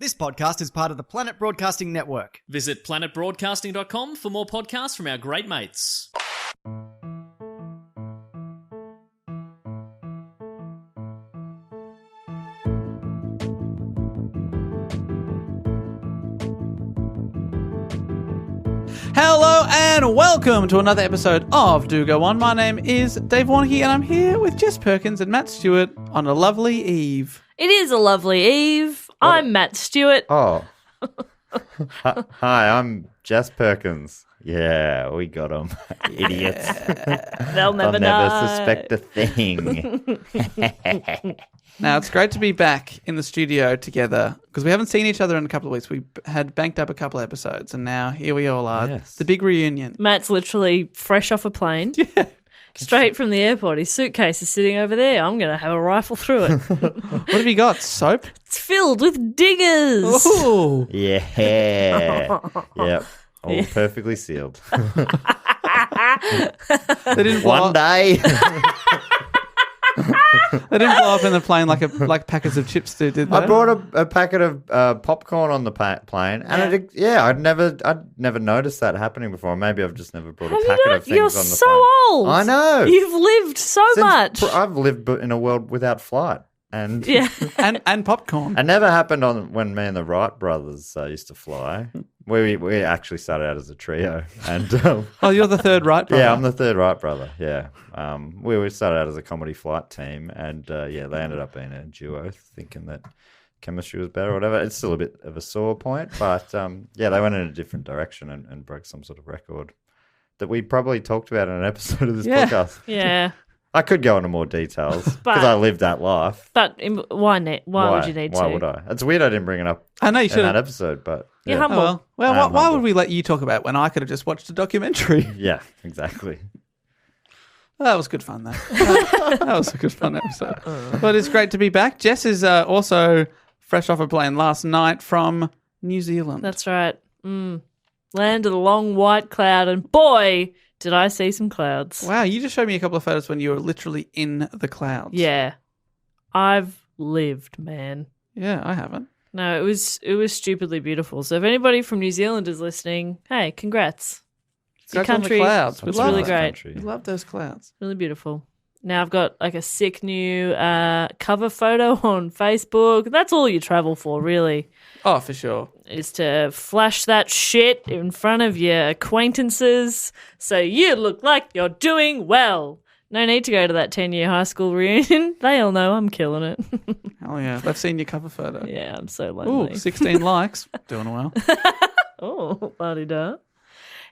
This podcast is part of the Planet Broadcasting Network. Visit planetbroadcasting.com for more podcasts from our great mates. Hello and welcome to another episode of Do Go On. My name is Dave Warnicky and I'm here with Jess Perkins and Matt Stewart on a lovely eve. It is a lovely eve. I'm Matt Stewart. Oh. Hi, I'm Jess Perkins. Yeah, we got them. Idiots. They'll never know. They'll never suspect a thing. Now, it's great to be back in the studio together because we haven't seen each other in a couple of weeks. We had banked up a couple of episodes and now here we all are. Yes. The big reunion. Matt's literally fresh off a plane. Yeah. Straight from the airport. His suitcase is sitting over there. I'm going to have a rifle through it. What have you got? Soap? It's filled with dingers. Ooh. Yeah. Yep. All perfectly sealed. They didn't blow One up. day. They didn't blow up in the plane like packets of chips do, did they? I brought a packet of popcorn on the plane, and I'd never noticed that happening before. Maybe I've just never brought a packet of things You're on the so plane. old. I know. You've lived so much. I've lived in a world without flight, and Yeah. and popcorn. it never happened when me and the Wright brothers used to fly. We actually started out as a trio, and Oh, you're the third right brother. yeah, I'm the third Wright brother. Yeah, we started out as a comedy flight team, and they ended up being a duo, thinking that chemistry was better or whatever. It's still a bit of a sore point, but they went in a different direction and broke some sort of record that we probably talked about in an episode of this podcast. Yeah. I could go into more details because I lived that life. But why would you need to? Why would I? It's weird I didn't bring it up I know you in should that have. episode, but You're yeah. humble. Why humble. would we let you talk about it when I could have just watched a documentary? Yeah, exactly. That was good fun, though. That was a good fun episode. But it's great to be back. Jess is also fresh off a plane last night from New Zealand. That's right. Land of the long white cloud, and boy, did I see some clouds. Wow, you just showed me a couple of photos when you were literally in the clouds. Yeah. I've lived, man. Yeah, I haven't. No, it was stupidly beautiful. So if anybody from New Zealand is listening, hey, congrats. It's your Congrats on the country. clouds. We It's love really it. great. We love those clouds. Really beautiful. Now I've got like a sick new cover photo on Facebook. That's all you travel for, really, Oh, for sure. is to flash that shit in front of your acquaintances so you look like you're doing well. No need to go to that 10-year high school reunion. They all know I'm killing it. Hell yeah. They've seen your cover photo. Yeah, I'm so lonely. Ooh, 16 likes. Doing well. Oh, la-di-da.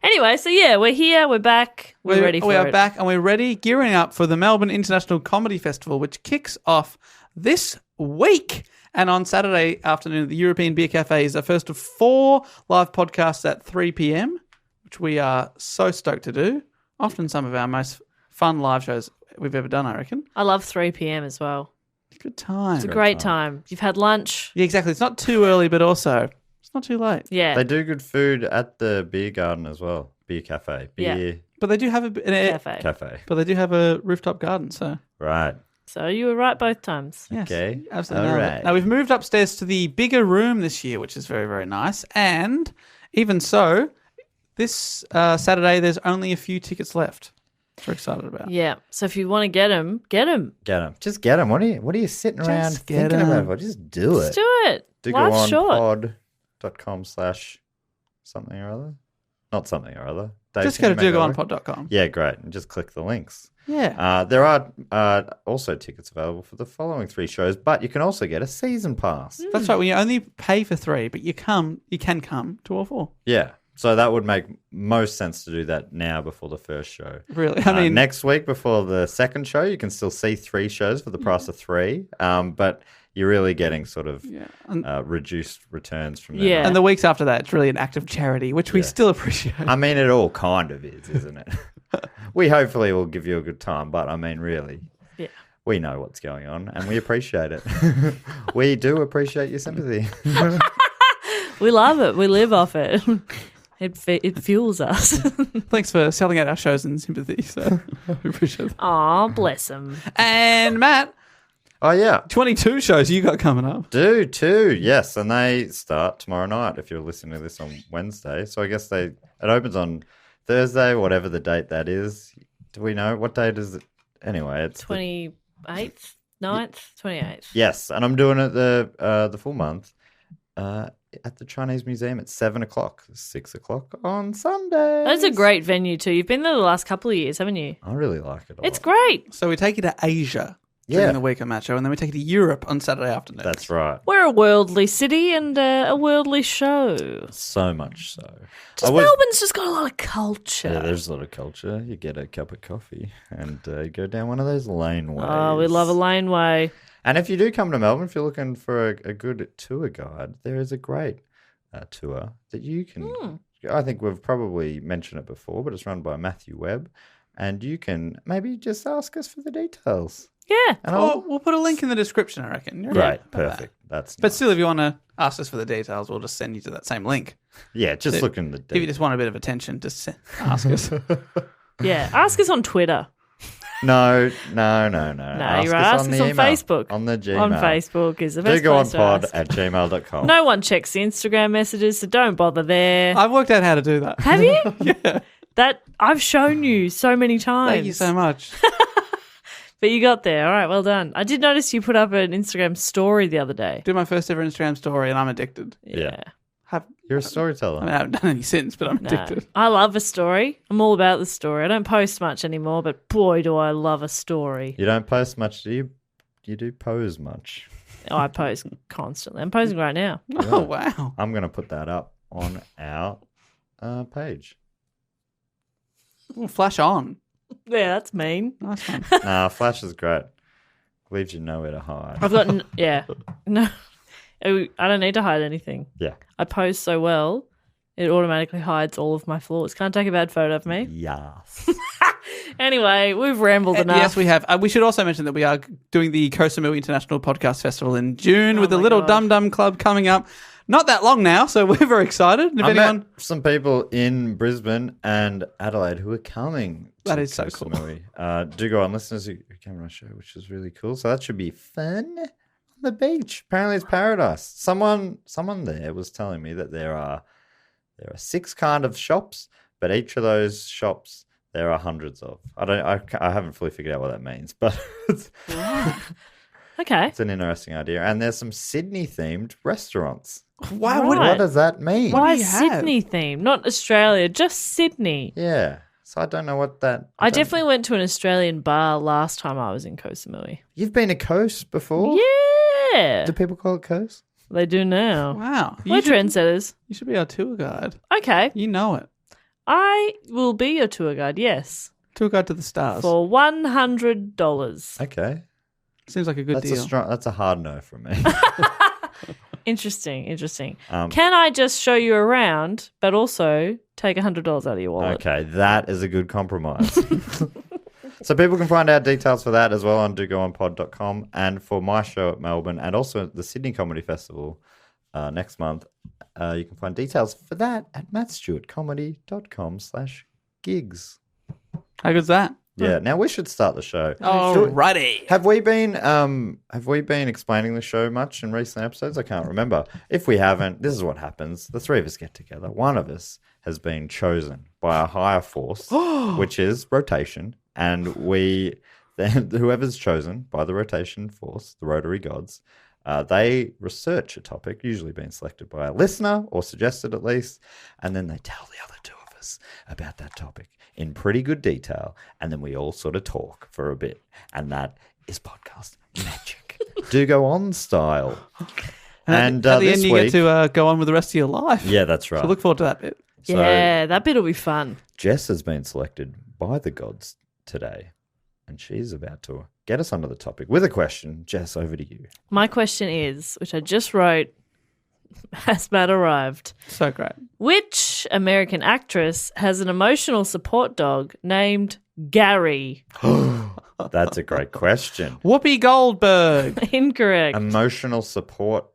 Anyway, so yeah, we're here, we're back, we're ready for it. We are back and we're ready, gearing up for the Melbourne International Comedy Festival, which kicks off this week. And on Saturday afternoon, the European Beer Cafe is the first of 4 live podcasts at 3 p.m, which we are so stoked to do. Often some of our most fun live shows we've ever done, I reckon. I love 3 p.m. as well. Good time. It's a great time. You've had lunch. Yeah, exactly. It's not too early, but also it's not too late. Yeah. They do good food at the beer garden as well. Beer cafe. Beer But they do have Cafe. cafe. But they do have a rooftop garden, so Right. So you were right both times. yes, Okay. absolutely. All nailed it. right. Now we've moved upstairs to the bigger room this year, which is very, very nice. And even so, this Saturday there's only a few tickets left. Which we're excited about. Yeah. So if you want to get them, get them. Get them. Just get them. What are you sitting around Just get thinking 'em. about? Well, just do Let's it. do it. Do go Life's on short. pod.com/something or other. Not something or other. Dave, Just can go to you make that work? dogoonpod.com. Yeah, great. And just click the links. Yeah. There are also tickets available for the following 3 shows, but you can also get a season pass. That's right. When you only pay for 3, but you can come to all 4. Yeah. So that would make most sense to do that now before the first show. Really? I mean, next week before the second show, you can still see 3 shows for the price of 3, but you're really getting sort of reduced returns from there. Yeah. and the weeks after that, it's really an act of charity, which we still appreciate. I mean, it all kind of is, isn't it? We hopefully will give you a good time, but I mean, really, we know what's going on and we appreciate it. We do appreciate your sympathy. We love it. We live off it. It fuels us. Thanks for selling out our shows in sympathy. So we appreciate that. Aw, bless them. And Matt, Oh, yeah. 22 shows you got coming up. Do too, yes. And they start tomorrow night if you're listening to this on Wednesday. So I guess it opens on Thursday, whatever the date that is. Do we know? What date is it? Anyway, it's 28th, 9th, 28th. Yes, and I'm doing it the full month at the Chinese Museum at 7 o'clock, 6 o'clock on Sunday. That's a great venue too. You've been there the last couple of years, haven't you? I really like it a lot. It's great. So we take you to Asia Yeah. during the week of Macho, and then we take you to Europe on Saturday afternoon. That's right. We're a worldly city and a worldly show. So much so. Melbourne's just got a lot of culture. Yeah, there's a lot of culture. You get a cup of coffee and you go down one of those laneways. Oh, we love a laneway. And if you do come to Melbourne, if you're looking for a good tour guide, there is a great tour that you can. I think we've probably mentioned it before, but it's run by Matthew Webb, and you can maybe just ask us for the details. Yeah. And We'll put a link in the description, I reckon. great, perfect. That's But nice. still, if you want to ask us for the details, we'll just send you to that same link. Yeah, just look in the If you details. just want a bit of attention, just ask us. Yeah. Ask us on Twitter. No. No, you're right. Ask us on email, Facebook. on the Gmail. On Facebook is the Do best go on place to pod ask. at gmail.com. No one checks the Instagram messages, so don't bother there. I've worked out how to do that. Have you? Yeah. That I've shown you so many times. Thank you so much. But you got there. All right, well done. I did notice you put up an Instagram story the other day. Do my first ever Instagram story, and I'm addicted. Yeah. Have You're a storyteller. I mean, I haven't done any since, but I'm No. addicted. I love a story. I'm all about the story. I don't post much anymore, but boy, do I love a story. You don't post much, do you? You do pose much. Oh, I post constantly. I'm posing right now. Oh, wow. I'm going to put that up on our page. Ooh, flash on. Yeah, that's mean. Nice one. Nah, Flash is great. Leaves you nowhere to hide. I've got no. I don't need to hide anything. Yeah. I post so well, it automatically hides all of my flaws. Can't take a bad photo of me. Yes. Anyway, we've rambled enough. Yes, we have. We should also mention that we are doing the Koh Samui International Podcast Festival in June with the my Little God. Dum Dum Club coming up. Not that long now, so we're very excited. If I anyone, met some people in Brisbane and Adelaide who are coming. That to is so Koh cool. Samui. Do go on, listeners who came on our show, which is really cool. So that should be fun on the beach. Apparently, it's paradise. Someone there was telling me that there are 6 kind of shops, but each of those shops there are hundreds of. I haven't fully figured out what that means, but it's Okay. an interesting idea. And there's some Sydney themed restaurants. wow, Right. What does that mean? Why do you have? Sydney theme? Not Australia, just Sydney. Yeah. So I don't know what that. I don't- definitely went to an Australian bar last time I was in Koh Samui. You've been to Coast before? Yeah. Do people call it Coast? They do now. wow. We're trendsetters. You should be our tour guide. Okay. You know it. I will be your tour guide, yes. Tour guide to the stars. For $100. Okay. Seems like a good deal. That's a hard no from me. Interesting. Um, Can I just show you around, but also take $100 out of your wallet? okay, that is a good compromise. So people can find out details for that as well on dogoonpod.com, and for my show at Melbourne and also the Sydney Comedy Festival next month, you can find details for that at mattstewartcomedy.com/gigs. How good's that? Yeah, now we should start the show. Alrighty. Have we been explaining the show much in recent episodes? I can't remember. If we haven't, this is what happens. The three of us get together. One of us has been chosen by a higher force, which is rotation, and whoever's chosen by the rotation force, the Rotary Gods, they research a topic, usually being selected by a listener or suggested at least, and then they tell the other two of us about that topic in pretty good detail, and then we all sort of talk for a bit, and that is podcast magic. Do go on style. And at the this end, you week, get to go on with the rest of your life. yeah, that's right. So look forward to that bit. So Yeah, that bit will be fun. Jess has been selected by the gods today, and she's about to get us onto the topic with a question. Jess, over to you. My question is, which I just wrote as Matt arrived. So great. Which American actress has an emotional support dog named Gary? That's a great question. Whoopi Goldberg. Incorrect. Emotional support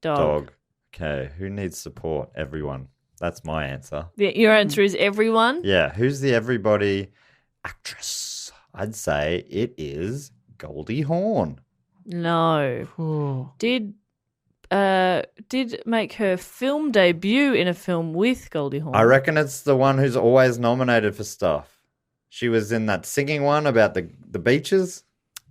dog. dog. Okay, who needs support? Everyone. That's my answer. Your answer is everyone? Yeah, who's the everybody actress? I'd say it is Goldie Hawn. No. Ooh. Did make her film debut in a film with Goldie Hawn. I reckon it's the one who's always nominated for stuff. She was in that singing one about the beaches.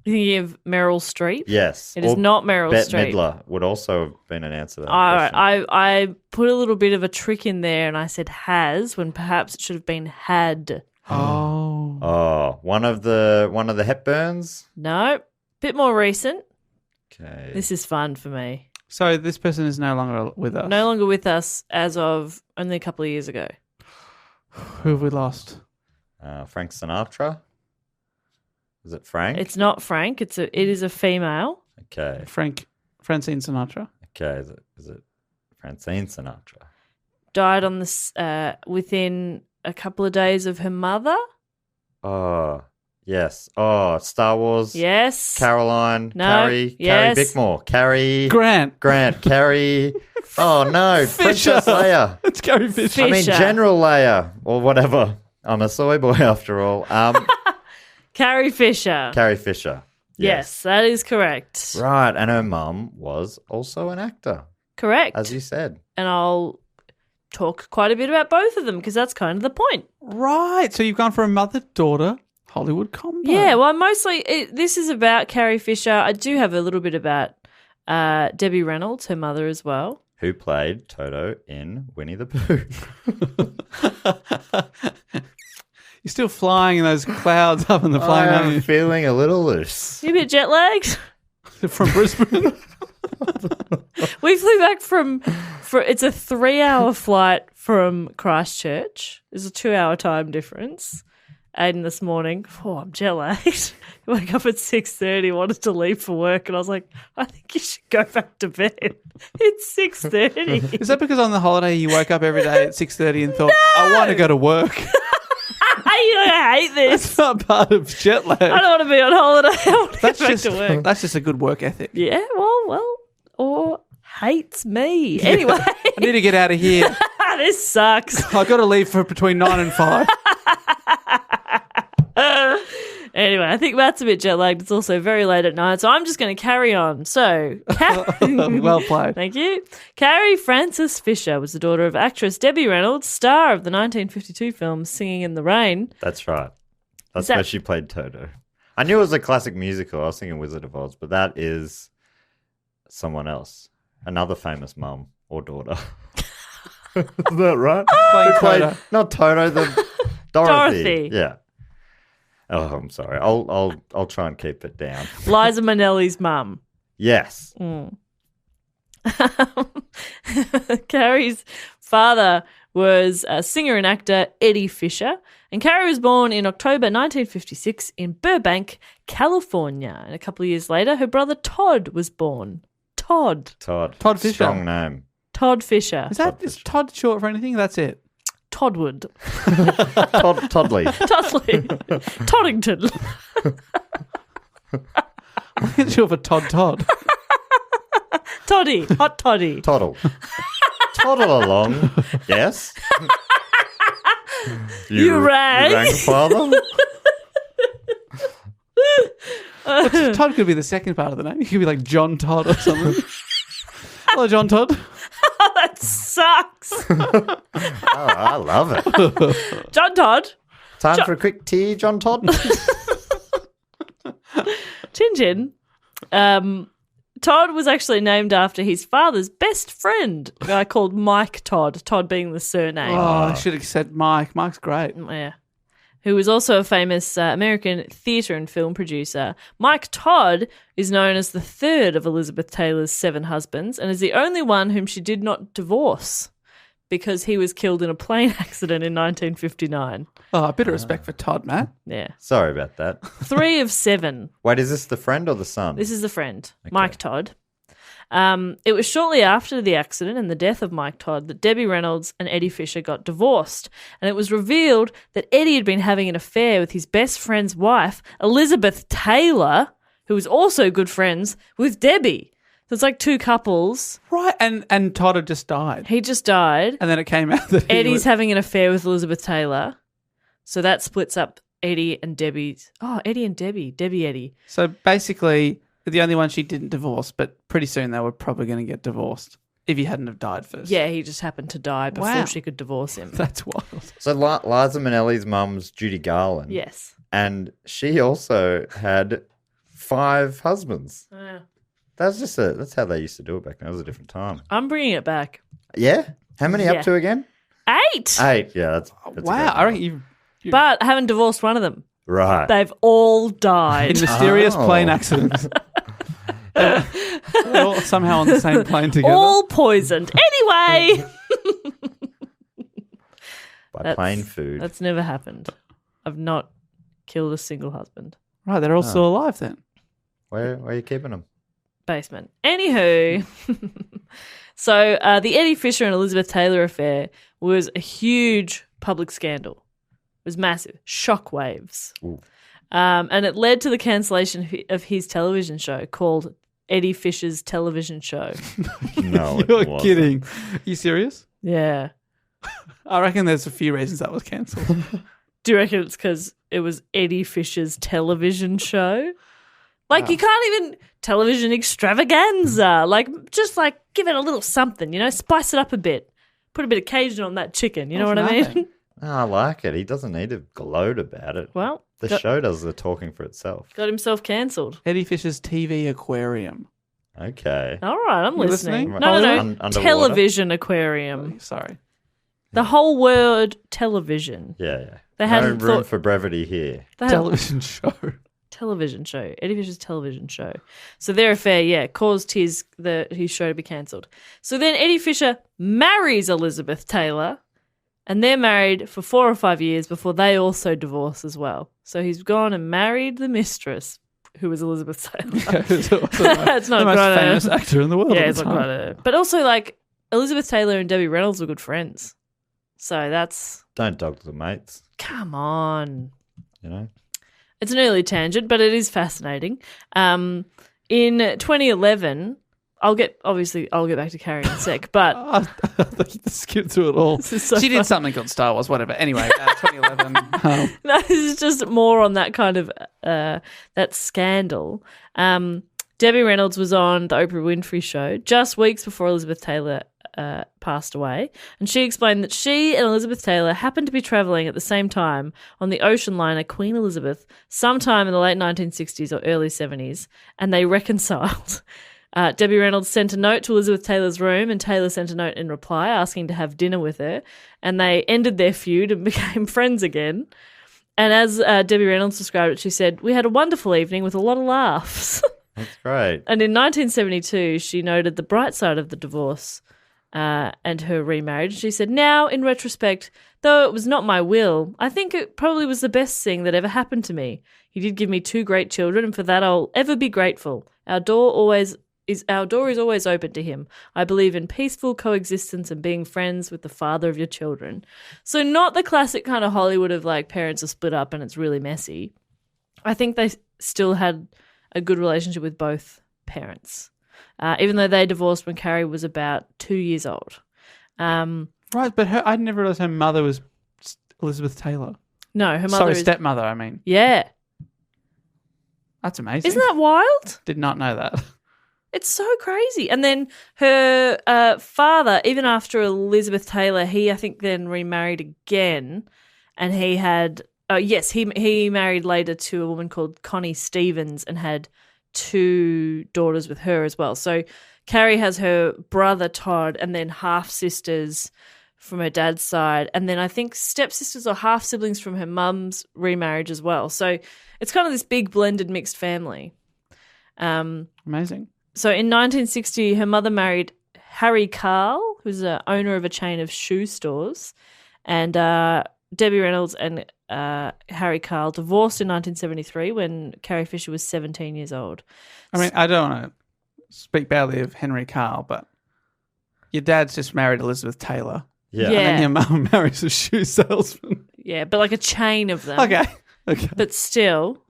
You thinking of Meryl Streep? Yes. It is not Meryl Bette Streep. Midler would also have been an answer to that I question. I put a little bit of a trick in there and I said has when perhaps it should have been had. Oh. Oh, one of the Hepburns. No, bit more recent. Okay. This is fun for me. So this person is no longer with us. No longer with us as of only a couple of years ago. Who have we lost? Frank Sinatra. Is it Frank? It's not Frank. It is a female. Okay. Francine Sinatra. Okay. Is it Francine Sinatra? Died on this within a couple of days of her mother. Oh, yes. Oh, Star Wars. Yes. Caroline. No. Carrie. Yes. Carrie Bickmore. Carrie. Grant. Carrie. Oh, no. Princess Leia. It's Carrie Fisher. I mean, Fisher. General Leia or whatever. I'm a soy boy after all. Carrie Fisher. Carrie Fisher. Yes, that is correct. Right. And her mum was also an actor, Correct. as you said. And I'll talk quite a bit about both of them because that's kind of the point. Right. So you've gone for a mother-daughter Hollywood combo. Yeah, well, this is about Carrie Fisher. I do have a little bit about Debbie Reynolds, her mother as well. Who played Toto in Winnie the Pooh? You're still flying in those clouds up in the plane, aren't I'm you? feeling a little loose. You a bit jet lagged? From Brisbane. We flew back it's a 3-hour flight from Christchurch. There's a 2-hour time difference. Aiden this morning, I'm jet lagged. I woke up at 6:30, wanted to leave for work, and I was like, I think you should go back to bed. It's 6:30. Is that because on the holiday you woke up every day at 6:30 and thought, I want to go to work? I hate this. It's not part of jet lag. I don't want to be on holiday. I want to get back to work. That's just a good work ethic. Yeah, well, or hates me. Anyway, I need to get out of here. this sucks. I've got to leave for between 9 and 5. Anyway, I think Matt's a bit jet lagged. It's also very late at night, so I'm just going to carry on. So, Well played. Thank you. Carrie Frances Fisher was the daughter of actress Debbie Reynolds, star of the 1952 film Singing in the Rain. That's right. That's that- where she played Toto. I knew it was a classic musical. I was thinking Wizard of Oz, but that is someone else. Another famous mum or daughter. Is that right? Playing Who played- Toto. Not Toto, the Dorothy. Dorothy. Yeah. Oh, I'm sorry. I'll try and keep it down. Liza Minnelli's mum. Yes. Carrie's father was a singer and actor Eddie Fisher, and Carrie was born in October 1956 in Burbank, California. And a couple of years later, her brother Todd was born. Todd Todd Fisher. Strong name. Todd Fisher. Is Todd short for anything? That's it. Toddwood. Toddley. Toddley. Toddington. It's short for Todd. Toddy. Hot Toddy. Toddle. Toddle along. Yes. You rang. father? Todd could be the second part of the name. He could be like John Todd or something. Hello, John Todd. That sucks. Oh, I love it. John Todd. Time for a quick tea, John Todd. Chin Chin. Todd was actually named after his father's best friend, a guy called Mike Todd, Todd being the surname. Oh, I should have said Mike. Mike's great. Yeah. Who was also a famous American theatre and film producer. Mike Todd is known as the third of Elizabeth Taylor's 7 husbands and is the only one whom she did not divorce because he was killed in a plane accident in 1959. Oh, a bit of respect for Todd, Matt. Yeah. Sorry about that. 3 of 7. Wait, is this the friend or the son? This is the friend, Mike Todd. It was shortly after the accident and the death of Mike Todd that Debbie Reynolds and Eddie Fisher got divorced. And it was revealed that Eddie had been having an affair with his best friend's wife, Elizabeth Taylor, who was also good friends with Debbie. So it's like 2 couples. Right, and Todd had just died. He just died. And then it came out that Eddie's having an affair with Elizabeth Taylor. So that splits up Eddie and Debbie's. Oh, Eddie and Debbie. Debbie Eddie. So basically, the only one she didn't divorce, but pretty soon they were probably going to get divorced if he hadn't have died first. Yeah, he just happened to die before Wow. she could divorce him. That's wild. So Liza Minnelli's mum's Judy Garland. Yes. And she also had 5 husbands. Yeah. That's how they used to do it back then. It was a different time. I'm bringing it back. Yeah? How many Yeah. up to again? 8! 8. Yeah, that's a great Wow. I number. reckon you But I haven't divorced one of them. Right. They've all in died. mysterious Oh. plane accidents. They're all somehow on the same plane together. all poisoned. Anyway. By plain food. That's never happened. I've not killed a single husband. Right, they're all still alive then. Where are you keeping them? Basement. Anywho. So the Eddie Fisher and Elizabeth Taylor affair was a huge public scandal. It was massive. Shockwaves. Ooh. And it led to the cancellation of his television show called Eddie Fisher's Television Show. No, it You're wasn't. kidding. Are you serious? Yeah. I reckon there's a few reasons that was cancelled. Do you reckon it's because it was Eddie Fisher's television show? Like, you can't even television extravaganza. Like, just like give it a little something, spice it up a bit. Put a bit of Cajun on that chicken. You know what I mean? Nothing. Oh, I like it. He doesn't need to gloat about it. Well, The show does the talking for itself. got himself cancelled. Eddie Fisher's TV aquarium. Okay. All right, I'm You listening. listening? No. Underwater? Television aquarium. Sorry. The whole word television. Yeah. They no hadn't room thought- for brevity here. They had- Television show. television show. Eddie Fisher's television show. So their affair, caused his show to be cancelled. So then Eddie Fisher marries Elizabeth Taylor, and they're married for 4 or 5 years before they also divorce as well. So he's gone and married the mistress, who was Elizabeth Taylor. It's It's not the most quite a- famous actor in the world. Yeah, at it's the not time. quite a... But also, like, Elizabeth Taylor and Debbie Reynolds were good friends. So that's... Don't dog the mates, Come on. you know? It's an early tangent, but it is fascinating. In 2011, I'll get back to Carrie in a sec, but I thought you skipped through it all. This is so She fun. did something called Star Wars, whatever. Anyway, 2011. no, this is just more on that kind of that scandal. Debbie Reynolds was on the Oprah Winfrey Show just weeks before Elizabeth Taylor passed away, and she explained that she and Elizabeth Taylor happened to be travelling at the same time on the ocean liner Queen Elizabeth sometime in the late 1960s or early 70s, and they reconciled. Debbie Reynolds sent a note to Elizabeth Taylor's room, and Taylor sent a note in reply asking to have dinner with her, and they ended their feud and became friends again. And as Debbie Reynolds described it, she said, "We had a wonderful evening with a lot of laughs." That's great. And in 1972, she noted the bright side of the divorce and her remarriage. She said, "Now, in retrospect, though it was not my will, I think it probably was the best thing that ever happened to me. He did give me 2 great children, and for that I'll ever be grateful. Our door is always open to him. I believe in peaceful coexistence and being friends with the father of your children." So not the classic kind of Hollywood of like parents are split up and it's really messy. I think they still had a good relationship with both parents, even though they divorced when Carrie was about 2 years old. Right, but I never realised her mother was Elizabeth Taylor. No, her mother Sorry, is... stepmother, I mean. Yeah. That's amazing. Isn't that wild? Did not know that. It's so crazy. And then her father, even after Elizabeth Taylor, he I think then remarried again, and he had he married later to a woman called Connie Stevens and had 2 daughters with her as well. So Carrie has her brother Todd, and then half sisters from her dad's side, and then I think stepsisters or half siblings from her mum's remarriage as well. So it's kind of this big blended mixed family. Amazing. So in 1960, her mother married Harry Karl, who's the owner of a chain of shoe stores, and Debbie Reynolds and Harry Karl divorced in 1973 when Carrie Fisher was 17 years old. I mean, I don't want to speak badly of Henry Karl, but your dad's just married Elizabeth Taylor. Yeah. Yeah. And then your mum marries a shoe salesman. Yeah, but like a chain of them. Okay. But still,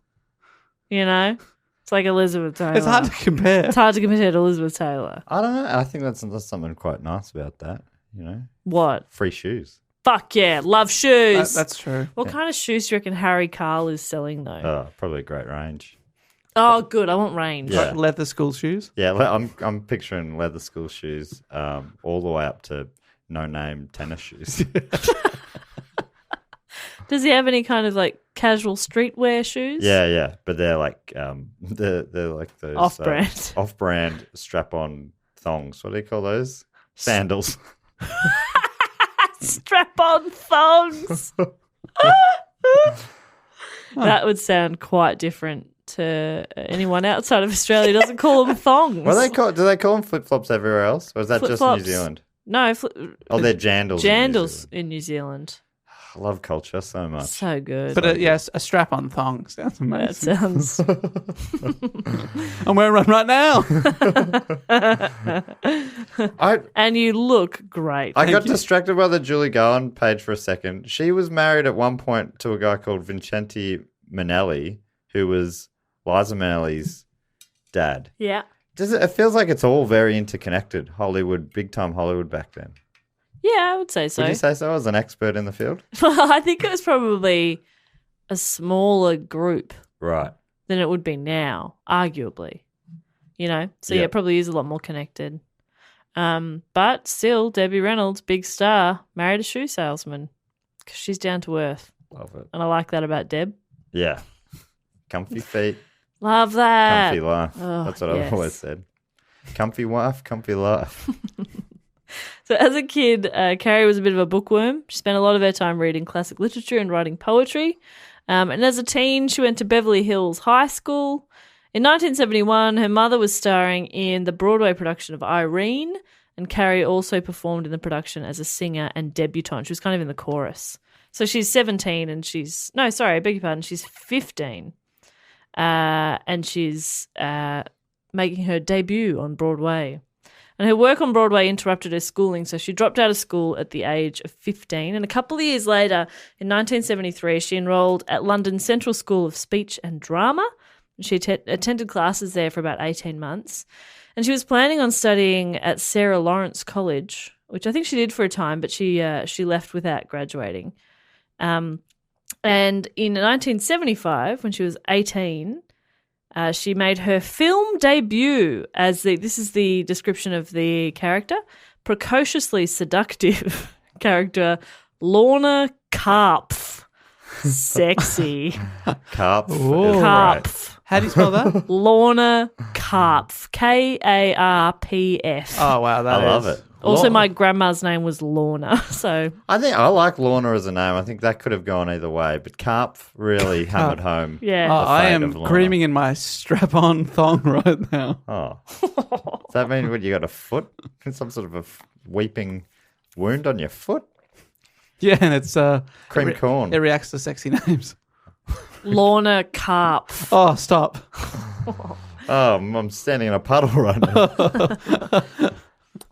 it's like Elizabeth Taylor. It's hard to compare. It's hard to compare to Elizabeth Taylor. I don't know. I think that's something quite nice about that, you know? What? Free shoes. Fuck yeah, love shoes. That's true. What kind of shoes do you reckon Harry Karl is selling though? Oh, probably a great range. Oh, good. I want range. Yeah. Leather school shoes. Yeah, I'm picturing leather school shoes all the way up to no-name tennis shoes. Does he have any kind of like casual streetwear shoes? Yeah, but they're like they're like those Off-brand. off-brand strap-on thongs. What do you call those? Sandals. Strap-on thongs. That would sound quite different to anyone outside of Australia. Doesn't call them thongs. What are they called? Do they call them flip-flops everywhere else, or is that just New Flip-flops. Zealand? No, Oh, they're jandals. jandals in New Zealand. I love culture so much. So good. But yes, a strap-on thong sounds that amazing. sounds. I'm wearing one right now. And you look great. I got distracted by the Julie Garland page for a second. She was married at one point to a guy called Vincente Minnelli, who was Liza Minnelli's dad. Yeah. It feels like it's all very interconnected. Hollywood, big time Hollywood back then. Yeah, I would say so. Would you say so as an expert in the field? I think it was probably a smaller group Right. than it would be now, arguably. So Yeah. yeah, it probably is a lot more connected. But still, Debbie Reynolds, big star, married a shoe salesman because she's down to earth, Love it. and I like that about Deb. Yeah. Comfy feet, Love that. comfy life. Oh, That's what yes. I've always said. Comfy wife, comfy life. So as a kid, Carrie was a bit of a bookworm. She spent a lot of her time reading classic literature and writing poetry. And as a teen, she went to Beverly Hills High School. In 1971, her mother was starring in the Broadway production of Irene, and Carrie also performed in the production as a singer and debutante. She was kind of in the chorus. So she's 17 and she's 15. And she's making her debut on Broadway. And her work on Broadway interrupted her schooling, so she dropped out of school at the age of 15. And a couple of years later, in 1973, she enrolled at London Central School of Speech and Drama. She attended classes there for about 18 months. And she was planning on studying at Sarah Lawrence College, which I think she did for a time, but she left without graduating. And in 1975, when she was 18, she made her film debut as this is the description of the character, precociously seductive character Lorna Karpf. Sexy. Karpf. Ooh. is Karpf. great. How do you spell that? Lorna Karpf. Karpf. Oh, wow. I love it. Also, Lorna. my grandma's name was Lorna, so I think I like Lorna as a name. I think that could have gone either way, but Karpf really hammered home. yeah. Oh, I fate am of Lorna. creaming in my strap-on thong right now. Oh. Does that mean what, you got a foot? Some sort of a weeping wound on your foot? Yeah, and it's Cream corn. It reacts to sexy names. Lorna Karpf. Oh, stop. Oh, I'm standing in a puddle right now.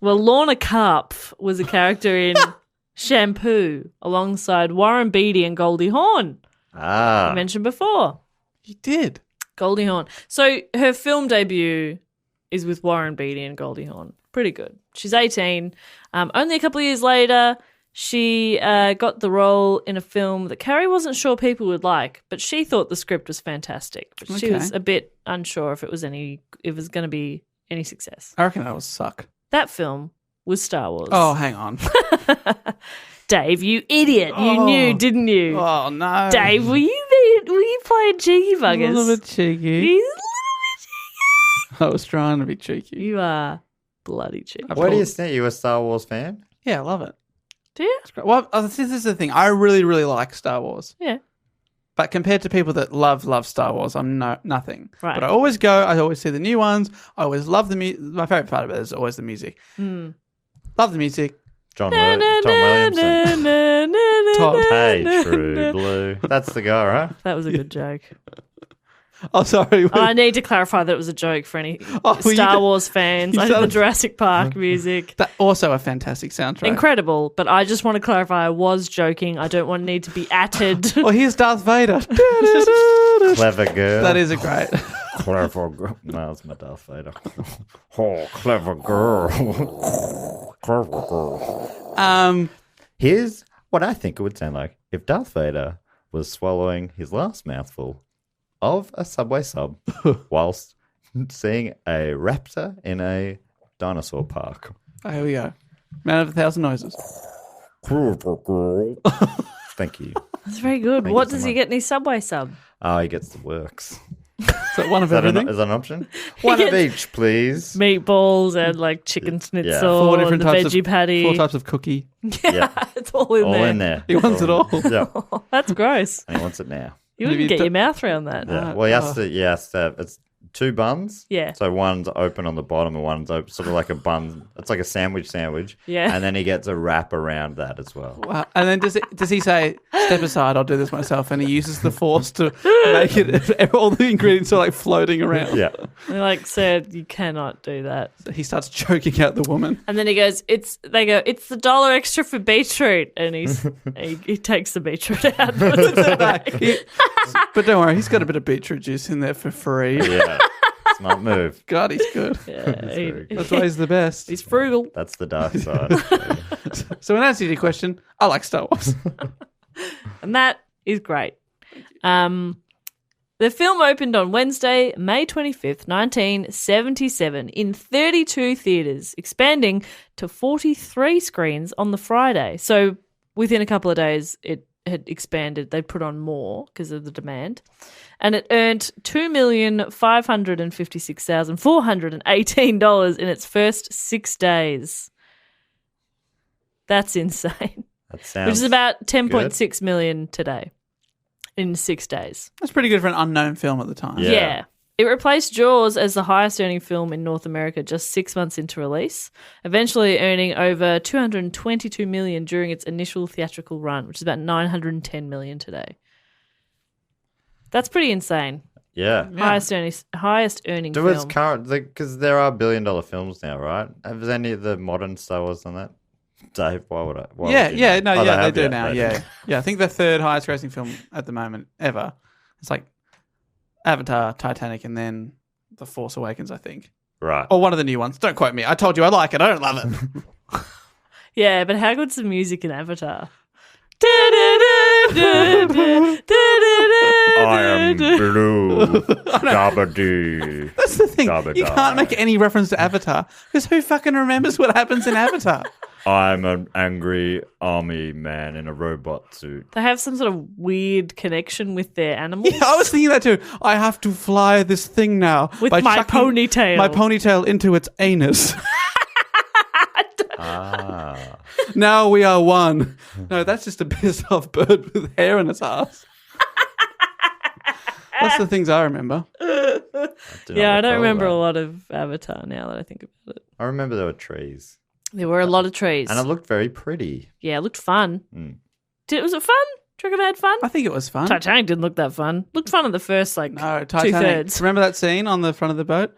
Well, Lorna Karpf was a character in Shampoo alongside Warren Beatty and Goldie Hawn. I Ah. mentioned before. You did. Goldie Hawn. So her film debut is with Warren Beatty and Goldie Hawn. Pretty good. She's 18. Only a couple of years later, she got the role in a film that Carrie wasn't sure people would like, but she thought the script was fantastic. But she Okay. was a bit unsure if it was going to be any success. I reckon that was suck. That film was Star Wars. Oh, hang on. Dave, you idiot! You Oh. knew, didn't you? Oh, no. Dave, were you playing cheeky A buggers? little bit cheeky. You little I was trying to be cheeky. You are bloody cheeky. Why do you think you a Star Wars fan? Yeah, I love it. Do you? It's great. Well, this is the thing. I really, really like Star Wars. Yeah. But compared to people that love Star Wars, I'm nothing. Right. But I always go. I always see the new ones. I always love the music. My favorite part of it is always the music. Love the music. John Williamson. Todd. Hey, True Blue. That's the guy, right? That was a good joke. Oh, sorry. I need to clarify that it was a joke for any Oh, you Star did- Wars fans. you I did the started- Jurassic Park music. That also a fantastic soundtrack. Incredible, but I just want to clarify I was joking. I don't want to need to be atted. Well, here's Darth Vader. Clever girl. That is a great. Clever girl. No, it's my Darth Vader. Oh, clever girl. Clever girl. Here's what I think it would sound like if Darth Vader was swallowing his last mouthful of a Subway sub whilst seeing a raptor in a dinosaur park. Oh, here we go. Man of 1,000 noises. Thank you. That's very good. Thank What you so does he much. get in his Subway sub? Oh, he gets the works. So one of Is that, everything. is that an option? One of gets- each, please. Meatballs and like chicken schnitzel, Four and different the types veggie of patty. 4 types of cookie. Yeah. It's all in All there. in there. He wants it all. Yeah. That's gross. And he wants it now. You Have wouldn't you get your mouth around that. Yeah. Well, he has to have, it's 2 buns. Yeah. So one's open on the bottom and one's open, sort of like a bun. It's like a sandwich. Yeah. And then he gets a wrap around that as well. Wow. And then does he say, step aside, I'll do this myself, and he uses the force to make it, all the ingredients are like floating around. Yeah. They're like, sir, you cannot do that. So he starts choking out the woman. And then he goes, they go, it's the $1 extra for beetroot. And he takes the beetroot out. Puts it back. But don't worry, he's got a bit of beetroot juice in there for free. Yeah. Smart move. God, he's good. That's why he's the best. He's frugal. That's the dark side. So in answer to your question, I like Star Wars. And that is great. The film opened on Wednesday, May 25th, 1977 in 32 theatres, expanding to 43 screens on the Friday. So within a couple of days, it had expanded. They put on more because of the demand. And it earned $2,556,418 in its first 6 days. That's insane. That sounds Which is about 10.6 million today in 6 days. That's pretty good for an unknown film at the time. Yeah. It replaced Jaws as the highest earning film in North America just 6 months into release, eventually earning over $222 million during its initial theatrical run, which is about $910 million today. That's pretty insane. Yeah. Highest earning Do its film. current, because there are $1 billion films now, right? Have any of the modern Star Wars done that? Dave, why would I? Why would you know? Oh, they have do yet, now. they do. Yeah. I think the 3rd highest grossing film at the moment ever. It's like Avatar, Titanic, and then The Force Awakens, I think. Right. Or one of the new ones. Don't quote me. I told you I like it. I don't love it. Yeah, but how good's the music in Avatar? I am blue. Gabba-doo. That's the thing. Gabba You da. can't make any reference to Avatar because who fucking remembers what happens in Avatar? I'm an angry army man in a robot suit. They have some sort of weird connection with their animals. Yeah, I was thinking that too. I have to fly this thing now With by my chucking ponytail. My ponytail into its anus. Ah. Now we are one. No, that's just a pissed off bird with hair in its ass. That's the things I remember. Yeah, I don't recall remember that. a lot of Avatar now that I think about it. I remember there were trees. There were a lot of trees. And it looked very pretty. Yeah, it looked fun. Mm. Was it fun? Do you reckon they had fun? I think it was fun. Titanic didn't look that fun. Looked fun at the first, like, No, Titanic. 2/3. Remember that scene on the front of the boat?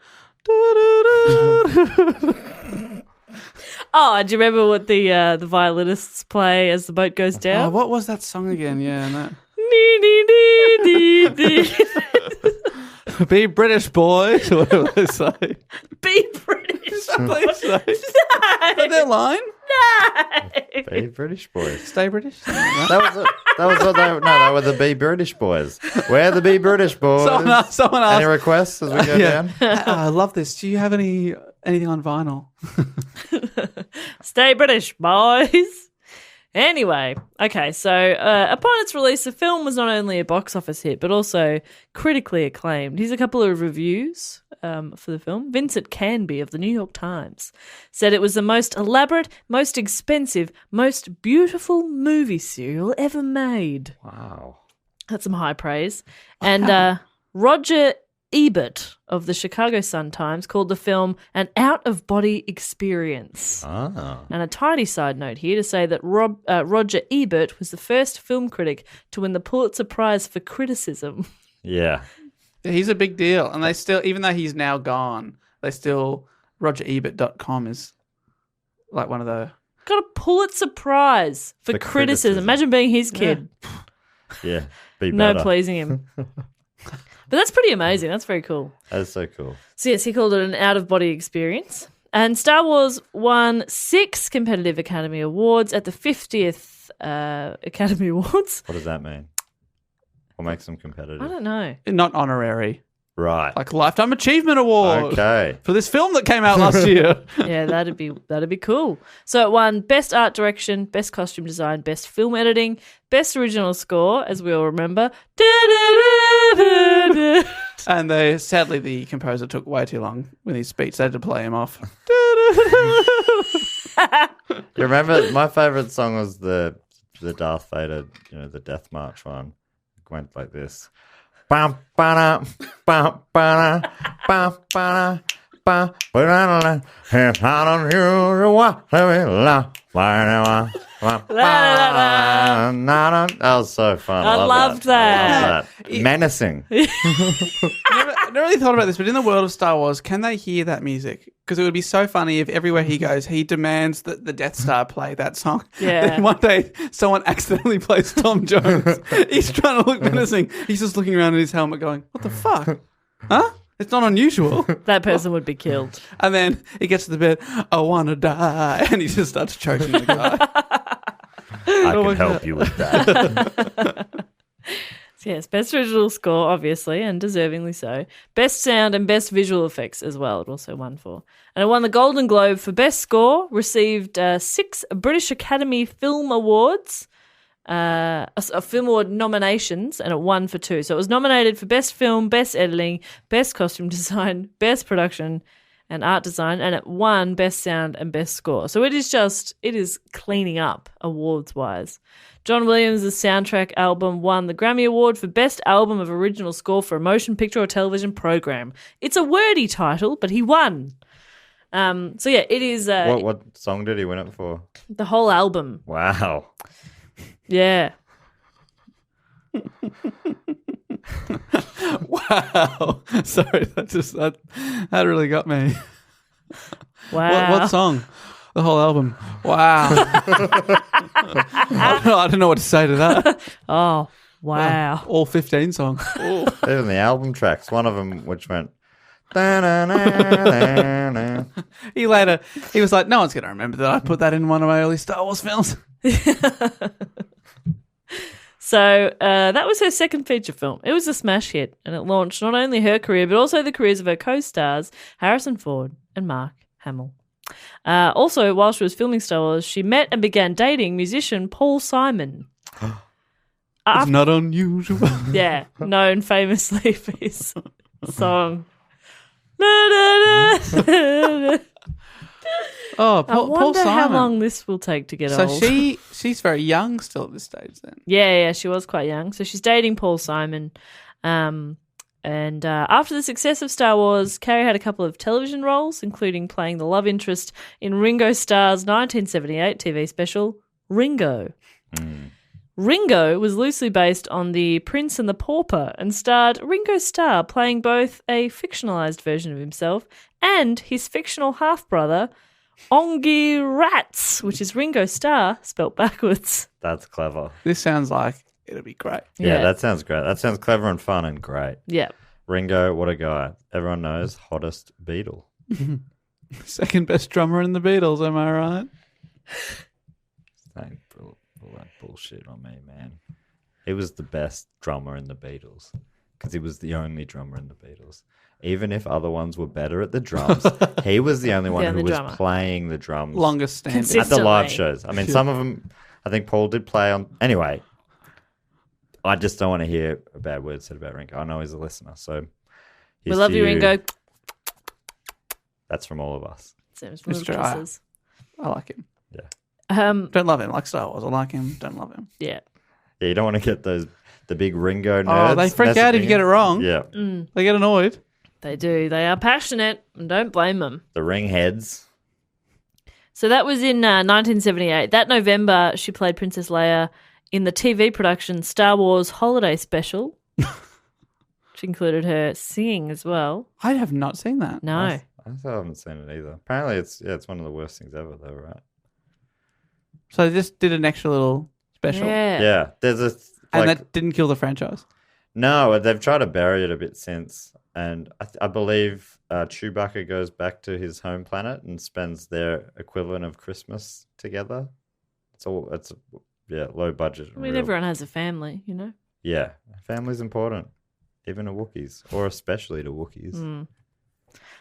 Oh, do you remember what the violinists play as the boat goes Oh, down? what was that song again? Yeah, no. Dee, dee, dee, dee, dee. Be British, boys, or whatever they say. Be British. Is that what they say? No. Is that their line? Be British boys. Stay British? Something like that. That was what they were the Be British boys. We're the Be British boys. Someone asked. Any requests as we go down? I love this. Do you have anything on vinyl? Stay British, boys. Anyway, okay, so upon its release, the film was not only a box office hit, but also critically acclaimed. Here's a couple of reviews for the film. Vincent Canby of the New York Times said it was the most elaborate, most expensive, most beautiful movie serial ever made. Wow. That's some high praise. And Roger Ebert of the Chicago Sun-Times called the film an out-of-body experience. Ah. And a tidy side note here to say that Roger Ebert was the first film critic to win the Pulitzer Prize for criticism. Yeah. He's a big deal. And they still, even though he's now gone, they still, RogerEbert.com is like one of the... Got a Pulitzer Prize for criticism. Imagine being his kid. Yeah. Be No better. pleasing him. But that's pretty amazing. That's very cool. That's so cool. So yes, he called it an out-of-body experience. And Star Wars won 6 competitive Academy Awards at the 50th Academy Awards. What does that mean? What makes them competitive? I don't know. Not honorary. Right. Like Lifetime Achievement Award. Okay. For this film that came out last year. Yeah, that'd be cool. So it won Best Art Direction, Best Costume Design, Best Film Editing, Best Original Score, as we all remember. And sadly, the composer took way too long with his speech. They had to play him off. You remember my favourite song was the Darth Vader, the Death March one. It went like this. Bum, ba-da, bum, ba-da, bum, ba-da, bum, ba-da-da-da. It's not unusual to be loved by anyone. That was so fun. I loved that. Menacing. I never really thought about this, but in the world of Star Wars, can they hear that music? Because it would be so funny if everywhere he goes, he demands that the Death Star play that song. Yeah. Then one day, someone accidentally plays Tom Jones. He's trying to look menacing. He's just looking around in his helmet going, what the fuck? Huh? It's not unusual. That person would be killed. And then he gets to the bit, I want to die. And he just starts choking the guy. I can help you with that. So yes, Best Original Score, obviously, and deservingly so. Best Sound and Best Visual Effects as well, it also won for. And it won the Golden Globe for Best Score, received 6 British Academy Film Awards, Film Award nominations, and it won for 2. So it was nominated for Best Film, Best Editing, Best Costume Design, Best Production, and Art Design, and it won Best Sound and Best Score. So it is cleaning up awards-wise. John Williams' soundtrack album won the Grammy Award for Best Album of Original Score for a Motion Picture or Television Program. It's a wordy title, but he won. So yeah, it is... What song did he win it for? The whole album. Wow. Yeah. Wow. Sorry, that really got me. Wow. What song? The whole album. Wow. I don't know what to say to that. Oh, wow. All 15 songs. Even the album tracks, one of them which went... Da-na-na-na-na. He was like, no one's going to remember that I put that in one of my early Star Wars films. So that was her second feature film. It was a smash hit, and it launched not only her career, but also the careers of her co-stars, Harrison Ford and Mark Hamill. Also, while she was filming Star Wars, she met and began dating musician Paul Simon. It's not unusual. Yeah, known famously for his song. Oh, I Paul wonder Simon. how long this will take to get old. So she's very young still at this stage then. Yeah, she was quite young. So she's dating Paul Simon. And after the success of Star Wars, Carrie had a couple of television roles, including playing the love interest in Ringo Starr's 1978 TV special, Ringo. Ringo was loosely based on The Prince and the Pauper and starred Ringo Starr playing both a fictionalized version of himself and his fictional half-brother, Ongi Rats, which is Ringo Starr spelt backwards. That's clever. This sounds like it'll be great. Yeah, that sounds great. That sounds clever and fun and great. Yeah. Ringo, what a guy. Everyone knows, hottest Beatle. Second best drummer in the Beatles, am I right? Don't pull that bullshit on me, man. He was the best drummer in the Beatles because he was the only drummer in the Beatles. Even if other ones were better at the drums, he was the only one who was playing the drums. Longest standing. At the live shows. I mean, some of them, I think Paul did play on. Anyway, I just don't want to hear a bad word said about Ringo. I know he's a listener, so we love you, Ringo. That's from all of us. Sam's from It's true. I like him. Yeah. Don't love him like Star Wars. I like him. Don't love him. Yeah. Yeah, you don't want to get the big Ringo nerds. Oh, they freak out if you get it wrong. Yeah. They get annoyed. They do. They are passionate, and don't blame them. The ring heads. So that was in 1978. That November, she played Princess Leia in the TV production Star Wars Holiday Special, which included her singing as well. I have not seen that. No. I haven't seen it either. Apparently, it's one of the worst things ever, though, right? So they just did an extra little special. Yeah. Yeah. There's a And that didn't kill the franchise. No, they've tried to bury it a bit since, and I believe Chewbacca goes back to his home planet and spends their equivalent of Christmas together. It's low budget. I mean, everyone has a family, you know? Yeah, family's important, even to Wookiees, or especially to Wookiees.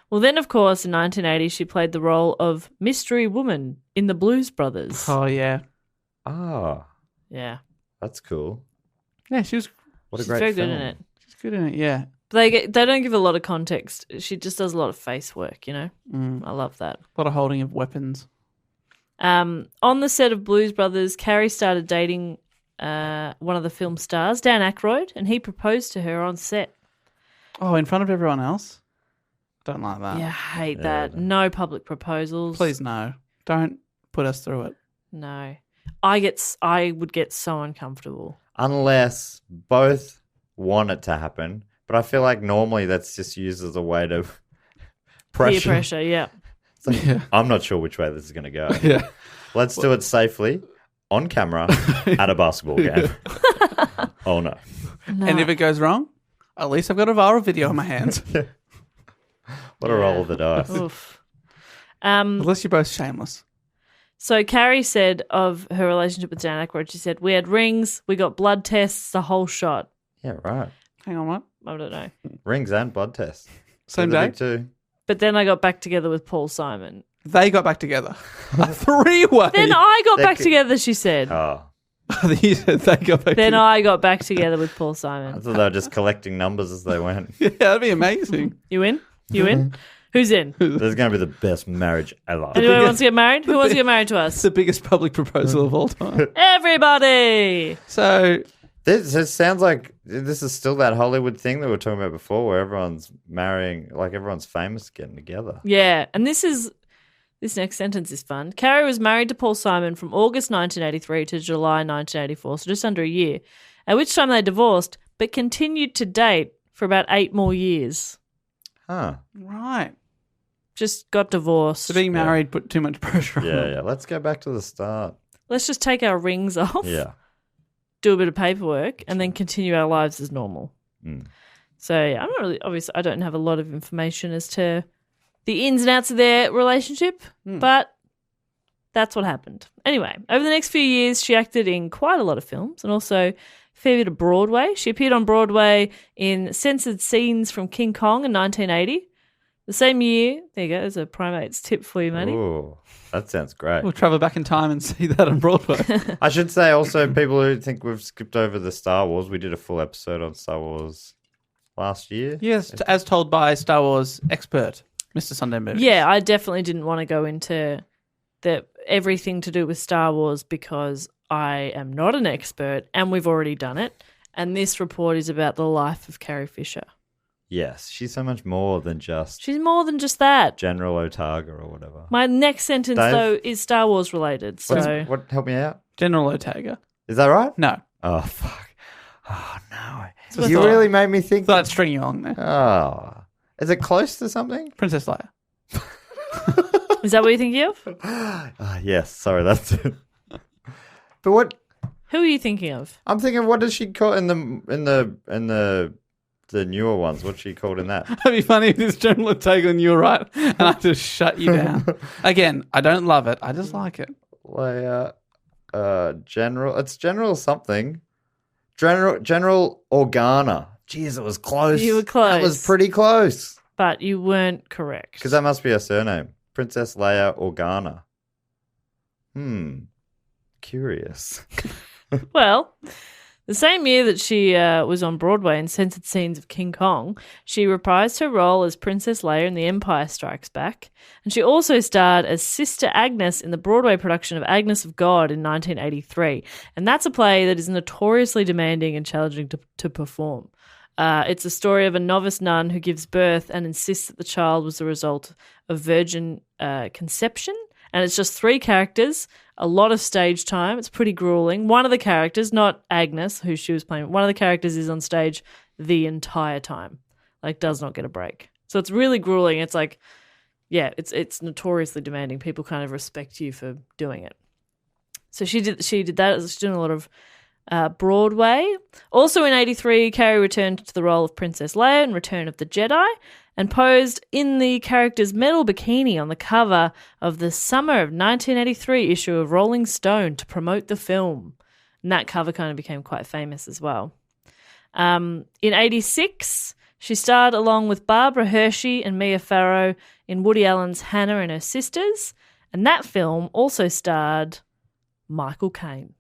Well, then, of course, in 1980, she played the role of Mystery Woman in The Blues Brothers. Oh, yeah. Ah, Yeah. that's cool. Yeah, she's What a She's great very film. good in it. good in it, yeah. But they don't give a lot of context. She just does a lot of face work, you know? I love that. A lot of holding of weapons. On the set of Blues Brothers, Carrie started dating one of the film stars, Dan Aykroyd, and he proposed to her on set. Oh, in front of everyone else? Don't like that. Yeah, I hate that. No public proposals. Please, no. Don't put us through it. No. I would get so uncomfortable. Unless both want it to happen. But I feel like normally that's just used as a way to pressure. Peer pressure, yeah. It's like, I'm not sure which way this is going to go. Yeah. Let's do it safely, on camera, at a basketball game. Oh, no. And if it goes wrong, at least I've got a viral video in my hands. What a roll of the dice. Oof. Unless you're both shameless. So Carrie said of her relationship with Dan Aykroyd, she said, we had rings, we got blood tests, the whole shot. Yeah, right. Hang on, what? I don't know. Rings and blood tests. Same They're the day? big two. But then I got back together with Paul Simon. They got back together. A three-way. Then I got They back could- together, she said. Oh, You said they got back Then together. I got back together with Paul I Simon. thought they were just collecting numbers as they went. Yeah, that'd be amazing. You in? You in? Who's in? There's going to be the best marriage ever. Anyone wants to get married? Who wants to get married to It's us? the biggest public proposal of all time. Everybody! So, This sounds like this is still that Hollywood thing that we were talking about before where everyone's marrying, like everyone's famous getting together. Yeah, and this next sentence is fun. Carrie was married to Paul Simon from August 1983 to July 1984, so just under a year, at which time they divorced, but continued to date for about 8 more years. Huh. right. Just got divorced. So being married put too much pressure on Yeah, them. yeah. Let's go back to the start. Let's just take our rings off, Yeah. do a bit of paperwork, and then continue our lives as normal. So yeah, I'm not really, obviously, I don't have a lot of information as to the ins and outs of their relationship, but that's what happened. Anyway, over the next few years, she acted in quite a lot of films and also a fair bit of Broadway. She appeared on Broadway in censored scenes from King Kong in 1980. The same year, there you go, there's a Primates tip for you, Matty. Ooh, that sounds great. We'll travel back in time and see that on Broadway. I should say also, people who think we've skipped over the Star Wars, we did a full episode on Star Wars last year. Yes, as told by Star Wars expert, Mr. Sunday Movies. Yeah, I definitely didn't want to go into everything to do with Star Wars because I am not an expert and we've already done it. And this report is about the life of Carrie Fisher. Yes, she's so much more than just She's more than just that. General Otaga or whatever. My next sentence, Dave? though, is Star Wars related. So What? Help me out. General Otaga. Is that right? No. Oh, fuck. Oh, no. what You I thought. really made me think. Thought I'd string you along there. Oh. Is it close to something? Princess Leia. is that what you're thinking of? Yes. Sorry, that's it. But what Who are you thinking of? I'm thinking, what does she call in the newer ones? What's she called in that? It'd be funny if this General Otaga and you were right and I just shut you down. Again, I don't love it. I just like it. Leia, General. It's General something. General Organa. Jeez, it was close. You were close. That was pretty close. But you weren't correct. Because that must be her surname. Princess Leia Organa. Curious. Well, the same year that she was on Broadway in censored scenes of King Kong, she reprised her role as Princess Leia in The Empire Strikes Back, and she also starred as Sister Agnes in the Broadway production of Agnes of God in 1983, and that's a play that is notoriously demanding and challenging to perform. It's a story of a novice nun who gives birth and insists that the child was the result of virgin conception, and it's just 3 characters, a lot of stage time. It's pretty grueling. One of the characters, not Agnes, who she was playing, one of the characters is on stage the entire time, like does not get a break. So it's really grueling. It's like, yeah, it's notoriously demanding. People kind of respect you for doing it. So she did that. She's doing a lot of Broadway. Also in 1983, Carrie returned to the role of Princess Leia in Return of the Jedi and posed in the character's metal bikini on the cover of the summer of 1983 issue of Rolling Stone to promote the film. And that cover kind of became quite famous as well. In 86, she starred along with Barbara Hershey and Mia Farrow in Woody Allen's Hannah and Her Sisters, and that film also starred Michael Caine.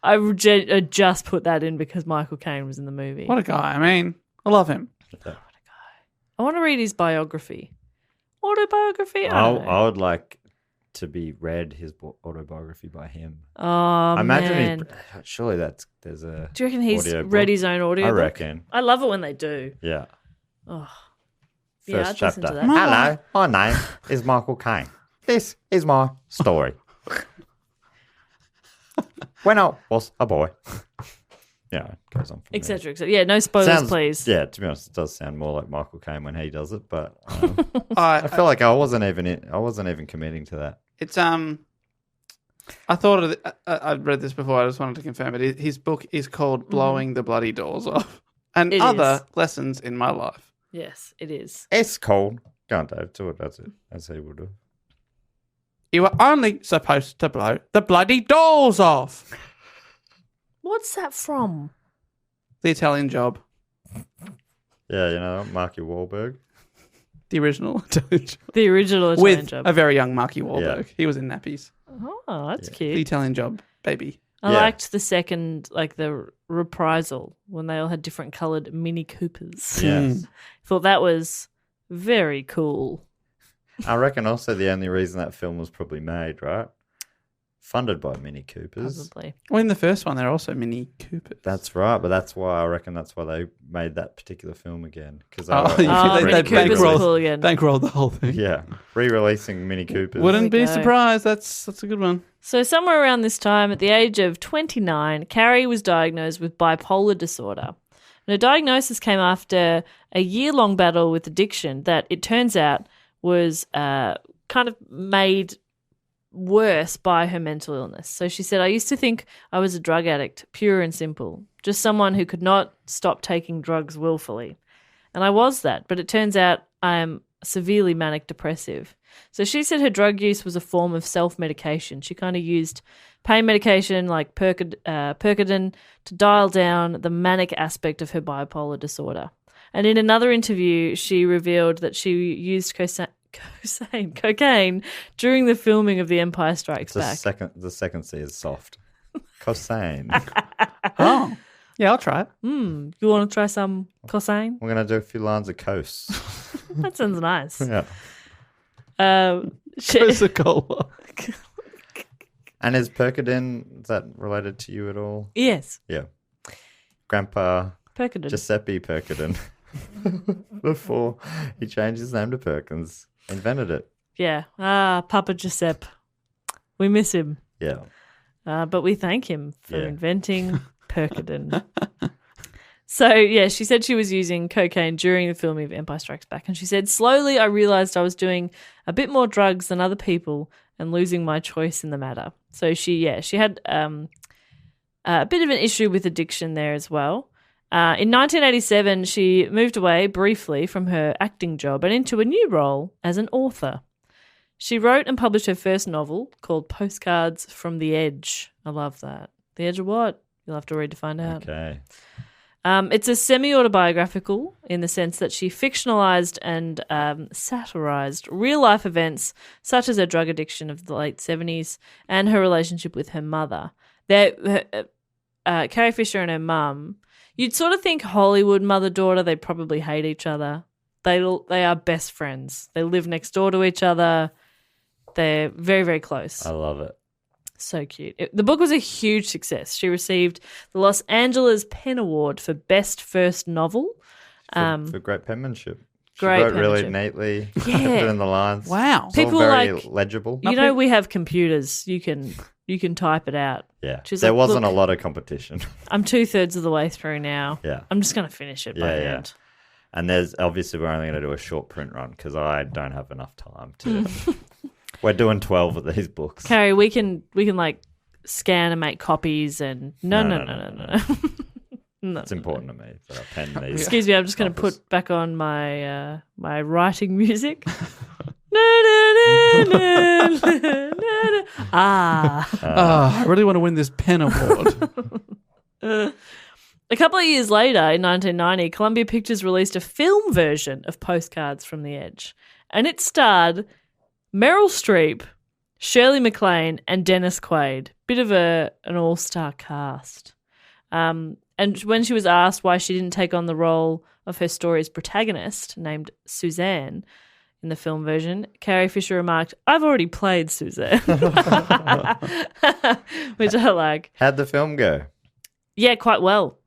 I just put that in because Michael Caine was in the movie. What a guy. I mean, I love him. I want to read his biography. Autobiography? I don't know. I would like to be read his autobiography by him. Oh, I imagine man. surely there's a. Do you reckon he's audiobook. read his own audio? I reckon. I love it when they do. Yeah. Oh. First Yeah, I'd listen chapter. to that. Hello, my name is Michael Caine. This is my story. When I was a boy. Yeah, it goes on from there. Etc. Yeah, no spoilers, please. Yeah, to be honest, it does sound more like Michael Caine when he does it, but I I feel like I wasn't even committing to that. It's I thought of I'd read this before. I just wanted to confirm it. His book is called "Blowing the Bloody Doors Off," and It other is. lessons in my life. Yes, it is. It's cold. Go on, Dave. Do it. That's it. As he would do. You were only supposed to blow the bloody doors off. What's that from? The Italian Job, Yeah, you know, Marky Wahlberg. the original Italian Job, The original Italian with Job. a very young Marky Wahlberg. Yeah. He was in nappies. Oh, that's The cute. Italian Job, baby. I Yeah. liked the second, like the reprisal when they all had different coloured Mini Coopers. Yes. Thought that was very cool. I reckon also the only reason that film was probably made, right? Funded by Mini Coopers. Probably. Well, in the first one, they're also Mini Coopers. That's right, but that's why they made that particular film again. Because Oh, they, Oh, they Mini Coopers bankrolled- are cool again. bankrolled the whole thing. yeah, re-releasing Mini Coopers. Wouldn't There we be go. surprised. That's a good one. So somewhere around this time, at the age of 29, Carrie was diagnosed with bipolar disorder. And her diagnosis came after a year-long battle with addiction that it turns out was kind of made worse by her mental illness. So she said, I used to think I was a drug addict, pure and simple, just someone who could not stop taking drugs willfully. And I was that, but it turns out I am severely manic depressive. So she said her drug use was a form of self-medication. She kind of used pain medication like Percodan to dial down the manic aspect of her bipolar disorder. And in another interview, she revealed that she used cocaine during the filming of The Empire Strikes Back. The second C is soft. Cosine. Oh, yeah, I'll try it. You want to try some cocaine? We're gonna do a few lines of Coast. That sounds nice. Yeah. Coca-Cola. And is Percodan, is that related to you at all? Yes, Yeah. Grandpa Percodan. Giuseppe Percodan, before he changed his name to Perkins, invented it. Yeah. Papa Giuseppe. We miss him. Yeah. But we thank him for Yeah. inventing Percodan. So, yeah, she said she was using cocaine during the filming of Empire Strikes Back. And she said, slowly I realized I was doing a bit more drugs than other people and losing my choice in the matter. So she had a bit of an issue with addiction there as well. In 1987, she moved away briefly from her acting job and into a new role as an author. She wrote and published her first novel called Postcards from the Edge. I love that. The Edge of what? You'll have to read to find out. Okay. It's a semi-autobiographical in the sense that she fictionalized and satirized real-life events such as her drug addiction of the late 70s and her relationship with her mother. Carrie Fisher and her mum, you'd sort of think Hollywood mother-daughter, they probably hate each other. They are best friends. They live next door to each other. They're very, very close. I love it. So cute. The book was a huge success. She received the Los Angeles Pen Award for Best First Novel. For great penmanship. She Great wrote really penmanship. neatly. Yeah. Put in the lines. Wow. It's all People very like- legible. You know, we have computers. You can type it out. Yeah. She's There like, wasn't "Look." a lot of competition. I'm 2/3 of the way through now. Yeah. I'm just going to finish it by the end. And there's obviously we're only going to do a short print run because I don't have enough time to. We're doing 12 of these books. Carrie, we can like scan and make copies and no. No, It's important to me that I pen these. Excuse me, I'm just going to copies. put back on my my writing music. I really want to win this pen award. A couple of years later, in 1990, Columbia Pictures released a film version of Postcards from the Edge, and it starred Meryl Streep, Shirley MacLaine, and Dennis Quaid. Bit of an all-star cast. And when she was asked why she didn't take on the role of her story's protagonist, named Suzanne, in the film version, Carrie Fisher remarked, "I've already played Suzanne," which I like. How'd the film go? Yeah, quite well.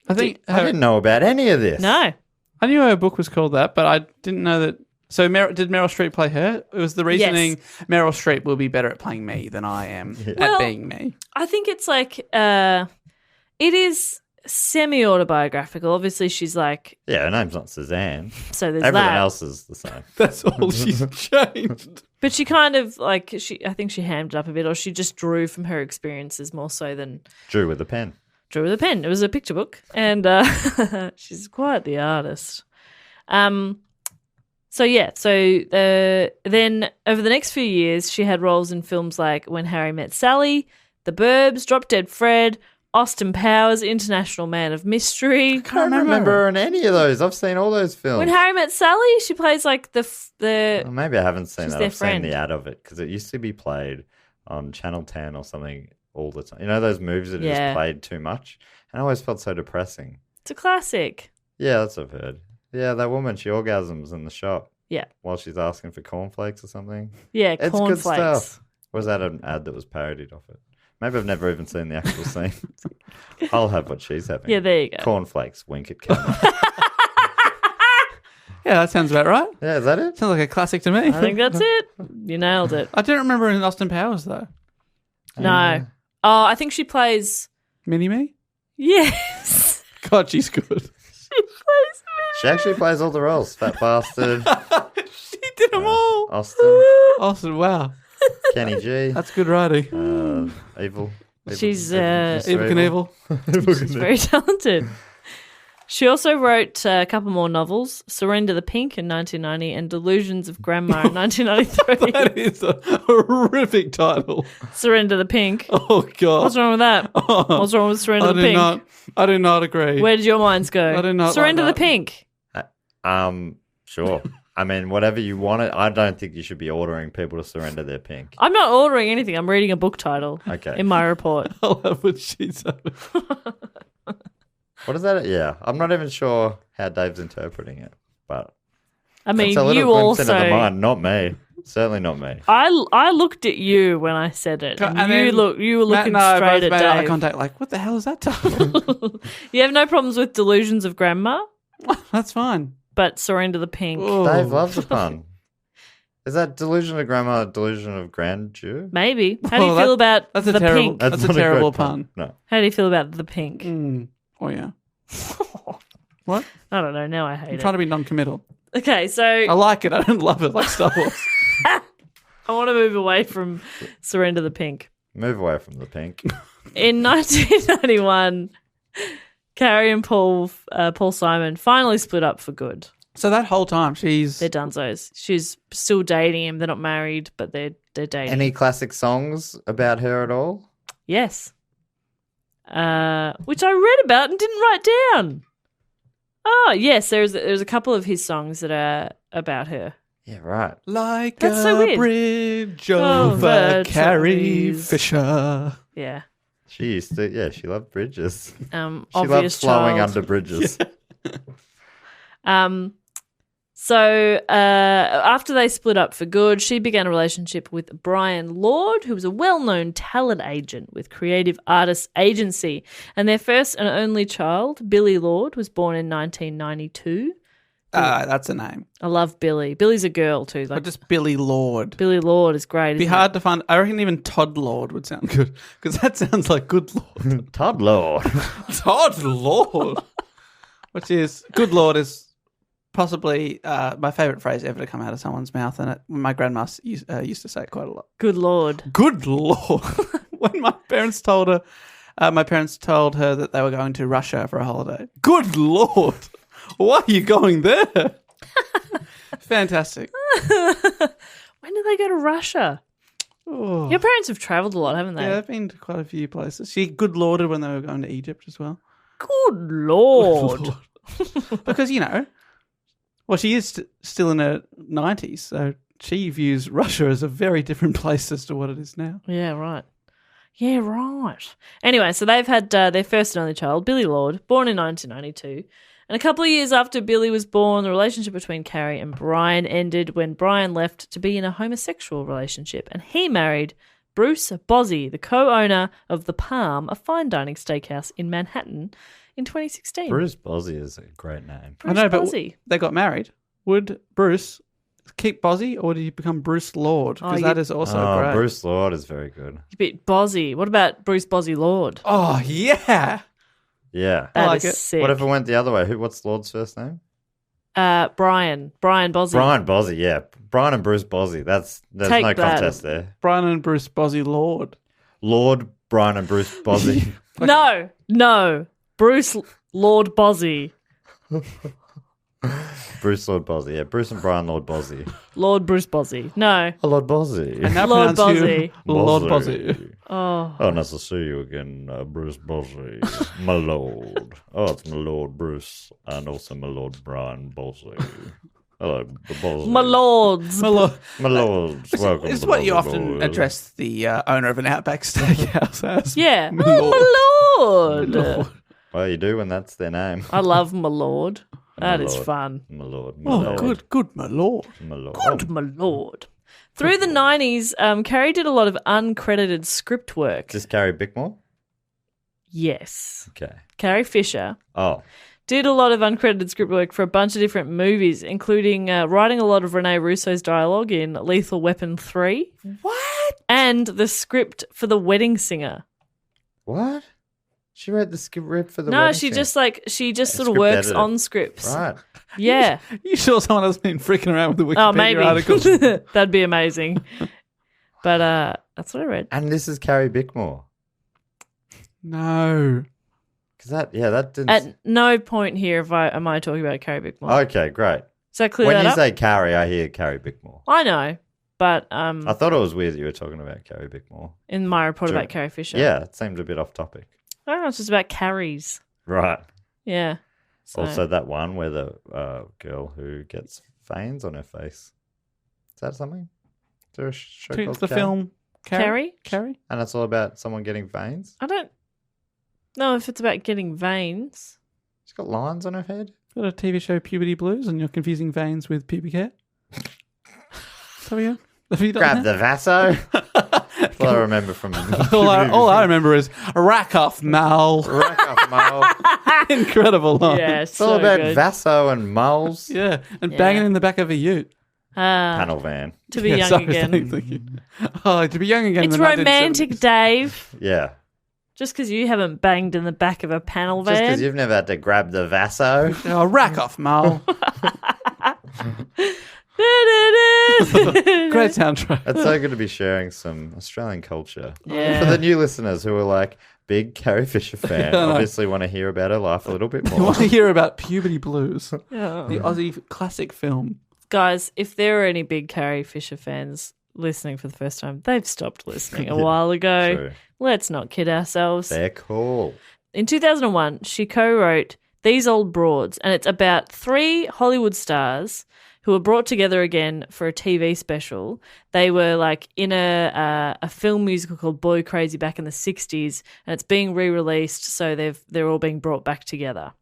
I think I didn't know about any of this. No. I knew her book was called that, but I didn't know that. So did Meryl Streep play her? It was the reasoning Meryl Streep will be better at playing me than I am at being me. I think it's like it is semi-autobiographical. Obviously, she's like... Yeah, her name's not Suzanne. So there's Everything that. else is the same. That's all she's changed. But she kind of like... I think she hammed it up a bit, or she just drew from her experiences more so than... Drew with a pen. Drew with a pen. It was a picture book. And she's quite the artist. Then over the next few years, she had roles in films like When Harry Met Sally, The Burbs, Drop Dead Fred, Austin Powers, International Man of Mystery. I can't remember her in any of those. I've seen all those films. When Harry Met Sally, she plays like the Well, maybe I haven't seen she's that. their I've friend. seen the ad of it because it used to be played on Channel 10 or something all the time. You know those movies that are Yeah. just played too much? And I always felt so depressing. It's a classic. Yeah, that's what I've heard. Yeah, that woman, she orgasms in the shop Yeah. while she's asking for cornflakes or something. Yeah, It's good cornflakes. stuff. Was that an ad that was parodied off it? Maybe I've never even seen the actual scene. I'll have what she's having. Yeah, there you go. Cornflakes, wink at camera. Yeah, that sounds about right. Yeah, is that it? Sounds like a classic to me. I think that's it. You nailed it. I don't remember in Austin Powers, though. No. Oh, I think she plays... Mini-Me? Yes. God, she's good. She plays She actually plays all the roles. Fat bastard, She did them all. Austin, Austin, wow. Kenny G, That's good writing. Evil. She's, Mr. Evil Knievel. She's very talented. She also wrote a couple more novels, Surrender the Pink in 1990 and Delusions of Grandma in 1993. That is a horrific title. Surrender the Pink. Oh, God. What's wrong with that? What's wrong with Surrender the Pink? I do not agree. Where did your minds go? I do not Surrender like the that. Pink. Sure. I mean, whatever you want it. I don't think you should be ordering people to surrender their pink. I'm not ordering anything. I'm reading a book title Okay. in my report. I'll have what she's having. What is that? Yeah, I'm not even sure how Dave's interpreting it, but I mean, it's a little you glimpse into the also... mind. Not me. Certainly not me. I looked at you when I said it. And And you then were looking Matt and I straight both at made eye Dave. contact like, what the hell is that title? You have no problems with Delusions of Grandma, That's fine. but Surrender the Pink. Oh. Dave loves a pun. Is that delusion of grandma, delusion of grandeur? Maybe. How do you Oh, feel about that's a the terrible- pink? That's a not terrible great pun. No. How do you feel about the pink? Oh, yeah. What? I don't know. Now I I'm hate trying it. to be non-committal. Okay, so I like it. I don't love it like Star Wars. I want to move away from Surrender the Pink. Move away from the pink. In 1991, Carrie and Paul Simon finally split up for good. So that whole time, she's... They're dunzos. She's still dating him. They're not married, but they're dating. Any classic songs about her at all? Yes. Which I read about and didn't write down. Oh, yes, there's a couple of his songs that are about her. Yeah, right. Like That's a so weird. bridge Over over Carrie trees. Fisher. Yeah. She used to, yeah, she loved bridges. She loved Obvious flowing child. under bridges. So after they split up for good, she began a relationship with Brian Lourd, who was a well-known talent agent with Creative Artists Agency. And their first and only child, Billie Lourd, was born in 1992. That's a name. I love Billie. Billie's a girl too. But Like just Billie Lourd. Billie Lourd is great. It'd be isn't hard to find. I reckon even Todd Lord would sound good because that sounds like good Lord. Todd Lord. Todd Lord, which is good Lord is possibly my favourite phrase ever to come out of someone's mouth, and my grandma used to say it quite a lot. Good Lord. Good Lord. When my parents told her that they were going to Russia for a holiday. Good Lord. Why are you going there? Fantastic. When did they go to Russia? Oh. Your parents have travelled a lot, haven't they? Yeah, they've been to quite a few places. She good lorded when they were going to Egypt as well. Good Lord. Because, she is still in her 90s, so she views Russia as a very different place as to what it is now. Yeah, right. Yeah, right. Anyway, so they've had their first and only child, Billie Lourd, born in 1992. And a couple of years after Billie was born, the relationship between Carrie and Brian ended when Brian left to be in a homosexual relationship, and he married Bruce Bozzi, the co-owner of The Palm, a fine dining steakhouse in Manhattan, in 2016. Bruce Bozzi is a great name. Bruce I know, but Bozzi. they got married. Would Bruce keep Bozzi, or did he become Bruce Lord? Because that is also great. Bruce Lord is very good. A bit Bozzi. What about Bruce Bozzi Lord? Oh, yeah. Yeah. That like is it. sick. What if it went the other way? What's Lord's first name? Brian Bozzi. Brian Bozzi, yeah. Brian and Bruce Bozzi. There's Take no that. contest there. Brian and Bruce Bozzi Lord. Lord, Brian and Bruce Bozzi. No. Bruce Lord Bozzi. Bruce Lord Bozzi, yeah. Bruce and Brian Lord Bozzi. Lord Bruce Bozzi. No. Lord Bozzi. And now Lord pronounce you Bozzi. Lord Bozzi. Oh. Nice to see you again, Bruce Bozzi. My lord. Oh, it's my lord Bruce and also my lord Brian Bozzi. Hello, Bozzi. My lords. My Lord. My lords, welcome It's to what you Bozzi often Boys. address the owner of an Outback Steakhouse as. Yeah. My Oh, Lord. my lord. Well, you do when that's their name. I love my lord. That is lord. fun. My lord. My Oh, lord. good, my Lord. My lord. Good, my lord. Through the 90s, Carrie did a lot of uncredited script work. Is this Carrie Bickmore? Yes. Okay. Carrie Fisher Oh, did a lot of uncredited script work for a bunch of different movies, including writing a lot of Rene Russo's dialogue in Lethal Weapon 3. What? And the script for The Wedding Singer. what? She wrote the script for the No, wedding she scene. just sort of script works editor. on scripts. Right. Yeah. You sure someone has been freaking around with the Wikipedia Oh, maybe. articles? That'd be amazing. But that's what I read. And this is Carrie Bickmore. No. Because that didn't... At no point here am I talking about Carrie Bickmore. Okay, great. Does that clear When that you up? say Carrie, I hear Carrie Bickmore. I know, but I thought it was weird that you were talking about Carrie Bickmore. in my report Sure. about Carrie Fisher. Yeah, it seemed a bit off topic. I don't know, it's just about carries. Right. Yeah. So, Also, that one where the girl who gets veins on her face. Is that something? Is there a show called The Carrie? film Carrie? Carrie? And it's all about someone getting veins? I don't know if it's about getting veins. She's got lines on her head? Got a TV show, Puberty Blues, and you're confusing veins with pubic hair? Have you done Grab that? the Vaso. That's what I remember from... all I remember is rack off Mal. Rack off mole. Incredible line. Yeah, It's all so about good. Vaso and moles. Yeah, and Yeah. banging in the back of a ute. Panel van. To be Yeah, young sorry, again. thank you. Oh, to be young again. It's in the 1970s. romantic, Dave. Yeah. Just because you haven't banged in the back of a panel Just because van. you've never had to grab the Vaso. Oh, rack off Mal. Great soundtrack. It's so good to be sharing some Australian culture. Yeah. For the new listeners who are like, big Carrie Fisher fan, I know. obviously want to hear about her life a little bit You more. want to hear about Puberty Blues, Yeah. the Aussie classic film. Guys, if there are any big Carrie Fisher fans listening for the first time, they've stopped listening a while ago. True. Let's not kid ourselves. They're cool. In 2001, she co-wrote These Old Broads, and it's about 3 Hollywood stars who were brought together again for a TV special. They were like in a film musical called Boy Crazy back in the 60s, and it's being re-released, so they're all being brought back together.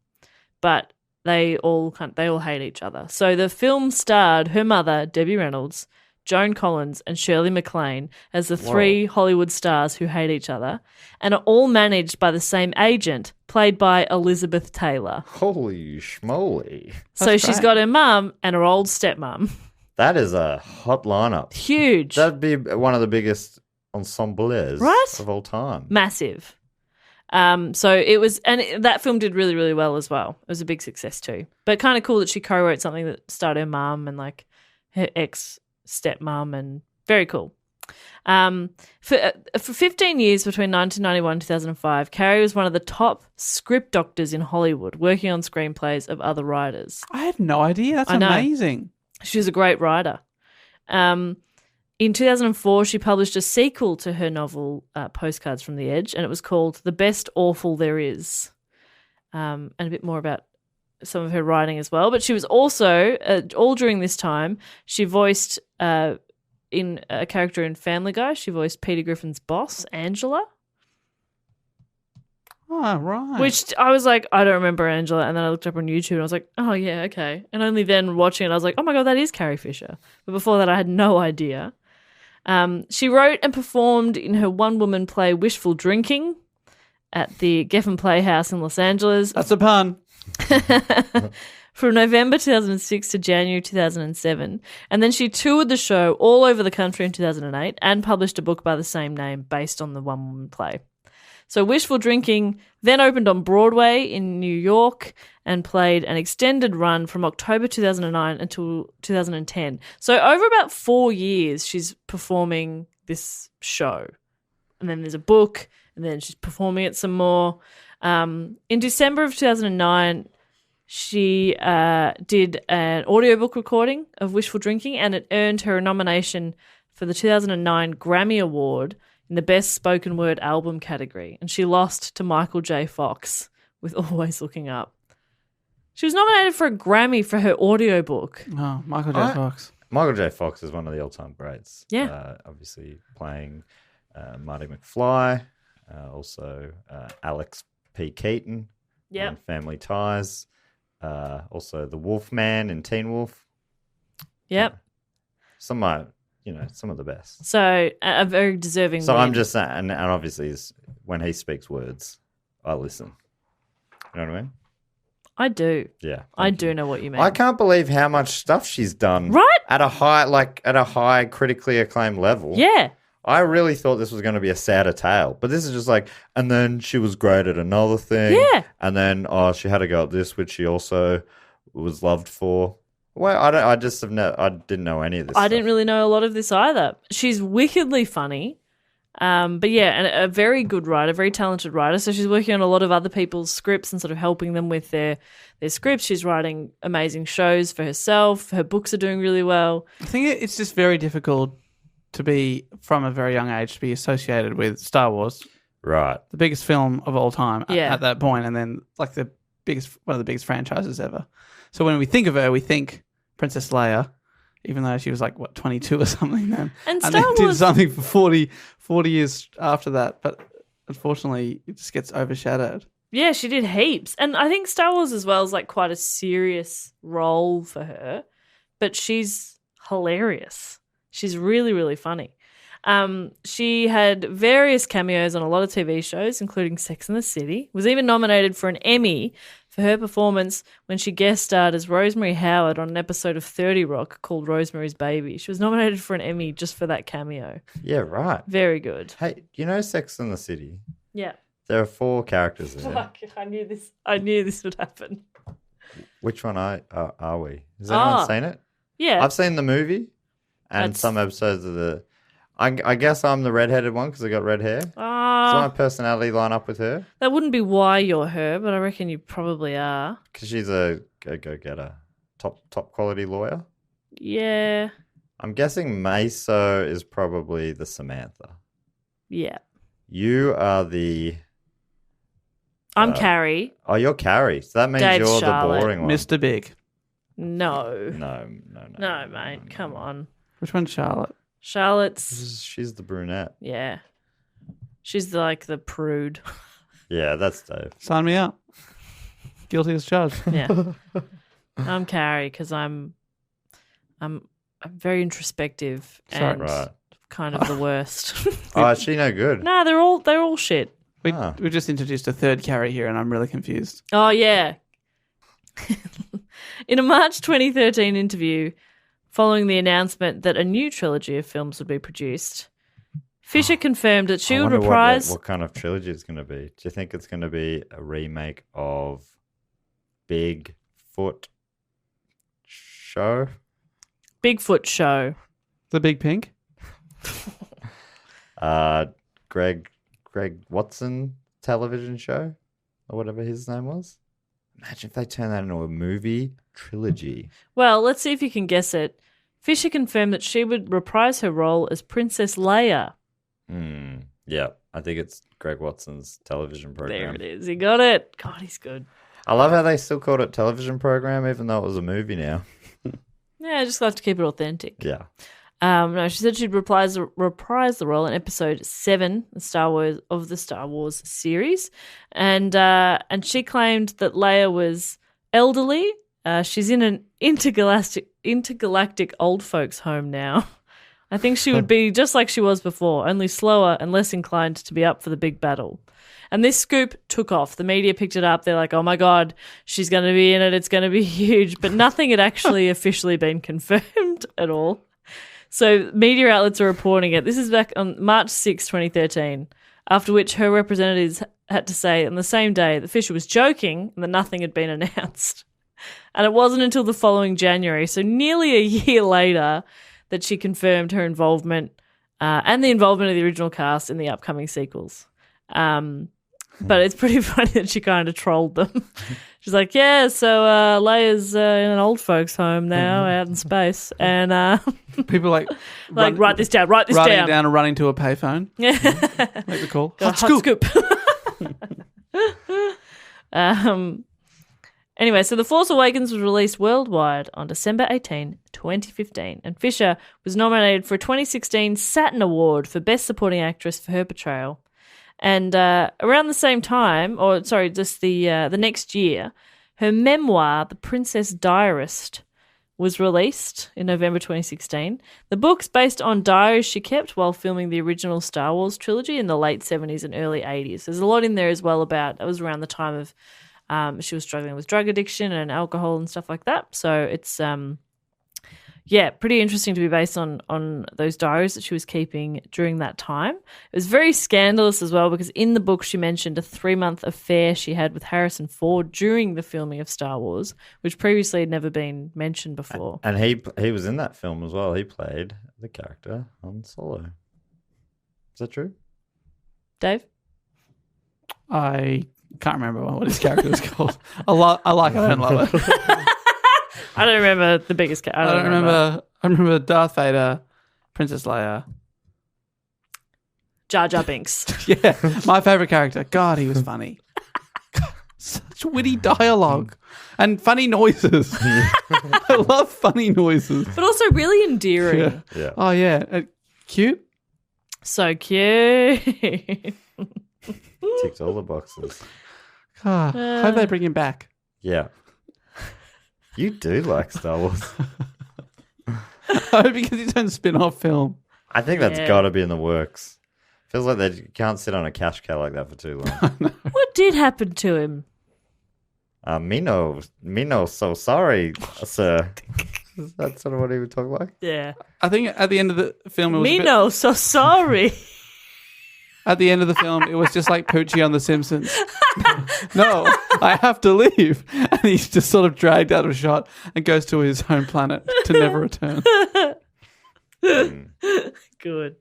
But they all hate each other. So the film starred her mother, Debbie Reynolds, Joan Collins, and Shirley MacLaine as the 3 Hollywood stars who hate each other, and are all managed by the same agent, played by Elizabeth Taylor. Holy schmoly. So she's great. got her mum and her old stepmum. That is a hot lineup. Huge. That'd be one of the biggest ensembles Right? of all time. Massive. So it was, and that film did really, really well as well. It was a big success too. But kind of cool that she co-wrote something that starred her mum and like her ex-stepmum, and very cool. For 15 years between 1991 and 2005, Carrie was one of the top script doctors in Hollywood, working on screenplays of other writers. I had no idea. That's I know. amazing. She was a great writer. In 2004, she published a sequel to her novel, Postcards from the Edge, and it was called The Best Awful There Is. And a bit more about some of her writing as well. But she was also, all during this time, she voiced in a character in Family Guy. She voiced Peter Griffin's boss, Angela. Oh, right. Which I was like, I don't remember Angela. And then I looked up on YouTube and I was like, oh, yeah, okay. And only then watching it, I was like, oh, my God, that is Carrie Fisher. But before that, I had no idea. She wrote and performed in her one-woman play Wishful Drinking at the Geffen Playhouse in Los Angeles. That's a pun. From November 2006 to January 2007. And then she toured the show all over the country in 2008 and published a book by the same name based on the one-woman play. So Wishful Drinking then opened on Broadway in New York and played an extended run from October 2009 until 2010. So over about 4 years, she's performing this show. And then there's a book, and then she's performing it some more. In December of 2009, she did an audiobook recording of Wishful Drinking, and it earned her a nomination for the 2009 Grammy Award in the Best Spoken Word Album category, and she lost to Michael J. Fox with Always Looking Up. She was nominated for a Grammy for her audiobook. Oh, Michael J. Fox. Michael J. Fox is one of the all-time greats. Yeah. Obviously playing Marty McFly, also Alex P. Keaton Yep. on Family Ties, also the Wolfman in Teen Wolf. Yep. Some of the best. So a very deserving So win. I'm just saying, and obviously when he speaks words, I listen. You know what I mean? I do. Yeah. I do know what you mean. I can't believe how much stuff she's done. Right? At a high critically acclaimed level. Yeah. I really thought this was going to be a sadder tale, but this is just like, and then she was great at another thing. Yeah. And then, she had to go at this, which she also was loved for. Well, I didn't know any of this. I didn't really know a lot of this either. She's wickedly funny. But yeah, and a very good writer, very talented writer. So she's working on a lot of other people's scripts and sort of helping them with their scripts. She's writing amazing shows for herself. Her books are doing really well. I think it's just very difficult to be, from a very young age, to be associated with Star Wars, Right. the biggest film of all time Yeah. at that point, and then like one of the biggest franchises ever. So when we think of her, we think Princess Leia, even though she was like, 22 or something then. And And Star then did Wars- something for 40 years after that. But unfortunately, it just gets overshadowed. Yeah, she did heaps. And I think Star Wars as well is like quite a serious role for her. But she's hilarious. She's really, really funny. She had various cameos on a lot of TV shows, including Sex and the City. Was even nominated for an Emmy for her performance when she guest starred as Rosemary Howard on an episode of 30 Rock called Rosemary's Baby. She was nominated for an Emmy just for that cameo. Yeah, right. Very good. Hey, you know Sex and the City? Yeah. There are 4 characters there. Fuck, I knew this would happen. Which one are we? Has anyone seen it? Yeah. I've seen the movie and That's- some episodes of the... I guess I'm the redheaded one because I got red hair. Does my personality line up with her? That wouldn't be why you're her, but I reckon you probably are. Because she's a go-getter. Top quality lawyer. Yeah. I'm guessing Meso is probably the Samantha. Yeah. You are the... I'm Carrie. Oh, you're Carrie. So that means Dave's you're Charlotte. the boring one. Mr. Big. No. No, Mate. Come on. Which one's Charlotte? Charlotte's... She's the brunette. Yeah. She's like the prude. Yeah, that's Dave. Sign me up. Guilty as charged. Yeah. I'm Carrie because I'm very introspective and Right. kind of the worst. Oh, is she no good? Nah, they're all shit. We just introduced a third Carrie here, and I'm really confused. Oh, yeah. In a March 2013 interview, following the announcement that a new trilogy of films would be produced, Fisher confirmed that she I would wonder reprise... what kind of trilogy it's going to be. Do you think it's going to be a remake of Bigfoot Show? Bigfoot Show. The Big Pink? Greg Watson television show? Or whatever his name was? Imagine if they turn that into a movie trilogy. Well, let's see if you can guess it. Fisher confirmed that she would reprise her role as Princess Leia. Yeah, I think it's Greg Watson's television program. There it is. He got it. God, he's good. I love how they still called it television program, even though it was a movie now. Yeah, I just like to keep it authentic. Yeah. No, she said she'd reprise the role in Episode 7 of the Star Wars series, and she claimed that Leia was elderly. She's in an intergalactic old folks' home now. I think she would be just like she was before, only slower and less inclined to be up for the big battle. And this scoop took off. The media picked it up. They're like, oh my God, she's going to be in it. It's going to be huge. But nothing had actually officially been confirmed at all. So media outlets are reporting it. This is back on March 6, 2013, after which her representatives had to say on the same day that Fisher was joking and that nothing had been announced. And it wasn't until the following January, so nearly a year later, that she confirmed her involvement and the involvement of the original cast in the upcoming sequels. But it's pretty funny that she kind of trolled them. She's like, yeah, so Leia's in an old folks' home now out in space. And People like write this down, writing down and running to a payphone. Yeah. Make the call. Hot scoop. Anyway, so The Force Awakens was released worldwide on December 18, 2015, and Fisher was nominated for a 2016 Saturn Award for Best Supporting Actress for her portrayal. And around the same time, just the next year, her memoir, The Princess Diarist, was released in November 2016. The book's based on diaries she kept while filming the original Star Wars trilogy in the late 70s and early 80s. There's a lot in there as well about, it was around the time of she was struggling with drug addiction and alcohol and stuff like that. So it's, pretty interesting to be based on those diaries that she was keeping during that time. It was very scandalous as well because in the book she mentioned a 3-month affair she had with Harrison Ford during the filming of Star Wars, which previously had never been mentioned before. And he was in that film as well. He played the character on Solo. Is that true? Dave? I can't remember what his character was called. I like it. I don't love it. I don't remember the biggest character. I don't remember. I remember Darth Vader, Princess Leia. Jar Jar Binks. Yeah, my favorite character. God, he was funny. Such witty dialogue and funny noises. I love funny noises. But also really endearing. Yeah. Oh, yeah. Cute. So cute. Ticked all the boxes. God, hope they bring him back. Yeah. You do like Star Wars. Oh, because he's own spin-off film. I think that's got to be in the works. Feels like they can't sit on a cash cow like that for too long. What did happen to him? Mino, so sorry, sir. Is that sort of what he would talk like? Yeah. I think at the end of the film, it was Mino, so sorry. At the end of the film, it was just like Poochie on The Simpsons. No, I have to leave. And he's just sort of dragged out of shot and goes to his home planet to never return. Good.